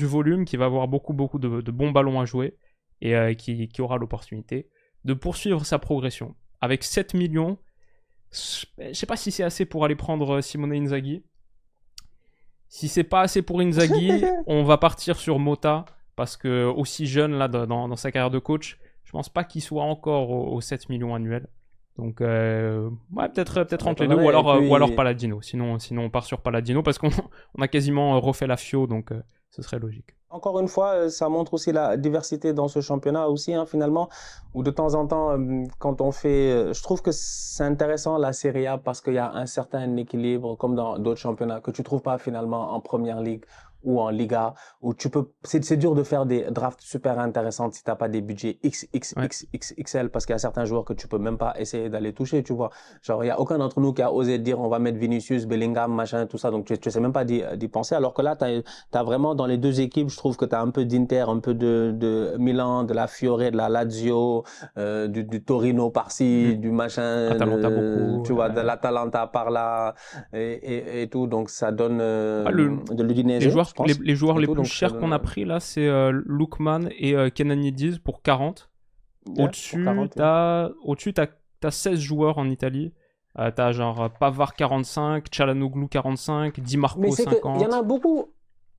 volume, qui va avoir beaucoup de bons ballons à jouer, et qui aura l'opportunité de poursuivre sa progression. Avec 7 millions, je sais pas si c'est assez pour aller prendre Simone Inzaghi. Si c'est pas assez pour Inzaghi, on va partir sur Mota, parce que aussi jeune là dans sa carrière de coach, je pense pas qu'il soit encore aux 7 millions annuels. Donc ouais, peut-être entre les deux, ou alors Palladino. Sinon on part sur Palladino, parce qu'on a quasiment refait la FIO, donc ce serait logique. Encore une fois, ça montre aussi la diversité dans ce championnat aussi, hein, finalement, où de temps en temps, quand on fait... je trouve que c'est intéressant la Serie A parce qu'il y a un certain équilibre, comme dans d'autres championnats, que tu trouves pas finalement en Première Ligue ou en Liga, où tu peux... C'est dur de faire des drafts super intéressantes si t'as pas des budgets XXL, parce qu'il y a certains joueurs que tu peux même pas essayer d'aller toucher, tu vois. Genre, il y a aucun d'entre nous qui a osé dire on va mettre Vinicius, Bellingham, machin, tout ça, donc tu sais même pas d'y penser, alors que là, t'as vraiment dans les deux équipes, je trouve que t'as un peu d'Inter, un peu de Milan, de la Fiore, de la Lazio, du Torino par-ci, du machin, Atalanta beaucoup, tu vois, de l'Atalanta par là, et tout, donc ça donne de l'Udinese. Les joueurs les plus chers qu'on a pris là, c'est Lookman et Kenanidis pour 40. Au-dessus, t'as 16 joueurs en Italie. T'as genre Pavard 45, Çalhanoğlu 45, Di Marco 50.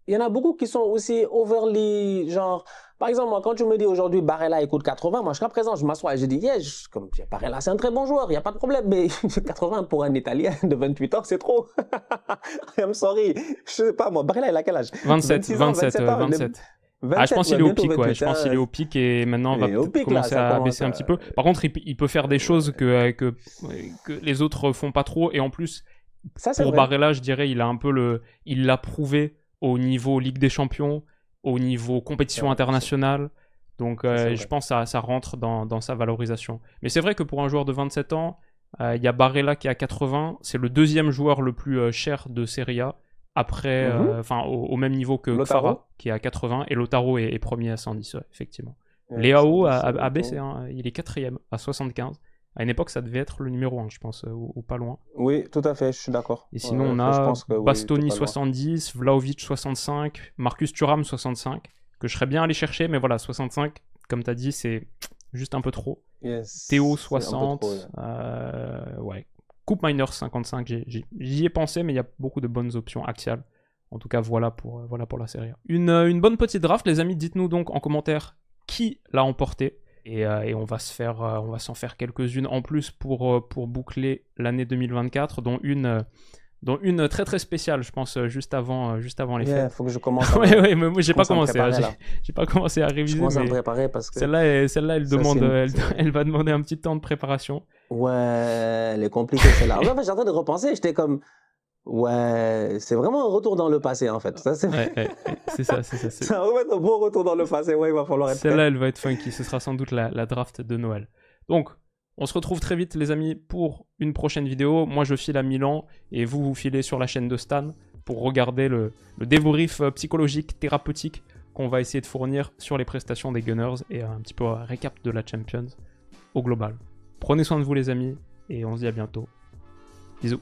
Il y en a beaucoup qui sont aussi overly, genre, par exemple, moi, quand tu me dis aujourd'hui Barella il coûte 80, moi, jusqu'à présent, je m'assois et je dis, comme Barella, c'est un très bon joueur, il n'y a pas de problème, mais 80 pour un Italien de 28 ans, c'est trop. I'm sorry. Je sais pas, moi, Barella, il a quel âge? 27. Je pense qu'il est au pic, ouais. Je pense qu'il est au pic et maintenant on va peut-être commencer à baisser un petit peu. Par contre, il peut faire des choses que les autres font pas trop, et en plus, pour Barella, je dirais, il l'a prouvé au niveau Ligue des Champions, au niveau compétition internationale. Donc je pense que ça rentre dans sa valorisation. Mais c'est vrai que pour un joueur de 27 ans, il y a Barella qui est à 80. C'est le deuxième joueur le plus cher de Serie A. Après, au même niveau que Kfara, qui est à 80. Et Lautaro est premier à 110, ouais, effectivement. Leao a baissé, hein, il est quatrième à 75. À une époque, ça devait être le numéro 1, je pense, ou pas loin. Oui, tout à fait, je suis d'accord. Et sinon, on a Bastoni 70, Vlahovic 65, Marcus Thuram 65, que je serais bien allé chercher, mais voilà, 65, comme tu as dit, c'est juste un peu trop. Théo 60, ouais. Coupe Miners 55, j'y ai pensé, mais il y a beaucoup de bonnes options axiales. En tout cas, voilà pour la Serie A. Une bonne petite draft, les amis. Dites-nous donc en commentaire qui l'a emporté. Et on va s'en faire quelques-unes en plus pour boucler l'année 2024, dont une très très spéciale, je pense, juste avant les fêtes. Faut que je commence. Ouais, mais moi j'ai pas commencé. J'ai pas commencé à réviser. Je commence à me préparer parce que celle-là, elle va demander un petit temps de préparation. Ouais, elle est compliquée celle-là. En fait, j'ai en train de repenser, j'étais comme, ouais, c'est vraiment un retour dans le passé en fait. Ça, c'est ça. C'est vraiment un bon retour dans le passé. Ouais, il va falloir être. Celle-là, elle va être funky. Ce sera sans doute la draft de Noël. Donc, on se retrouve très vite, les amis, pour une prochaine vidéo. Moi, je file à Milan et vous filez sur la chaîne de Stan pour regarder le débrief psychologique, thérapeutique qu'on va essayer de fournir sur les prestations des Gunners et un petit peu un récap de la Champions au global. Prenez soin de vous, les amis, et on se dit à bientôt. Bisous.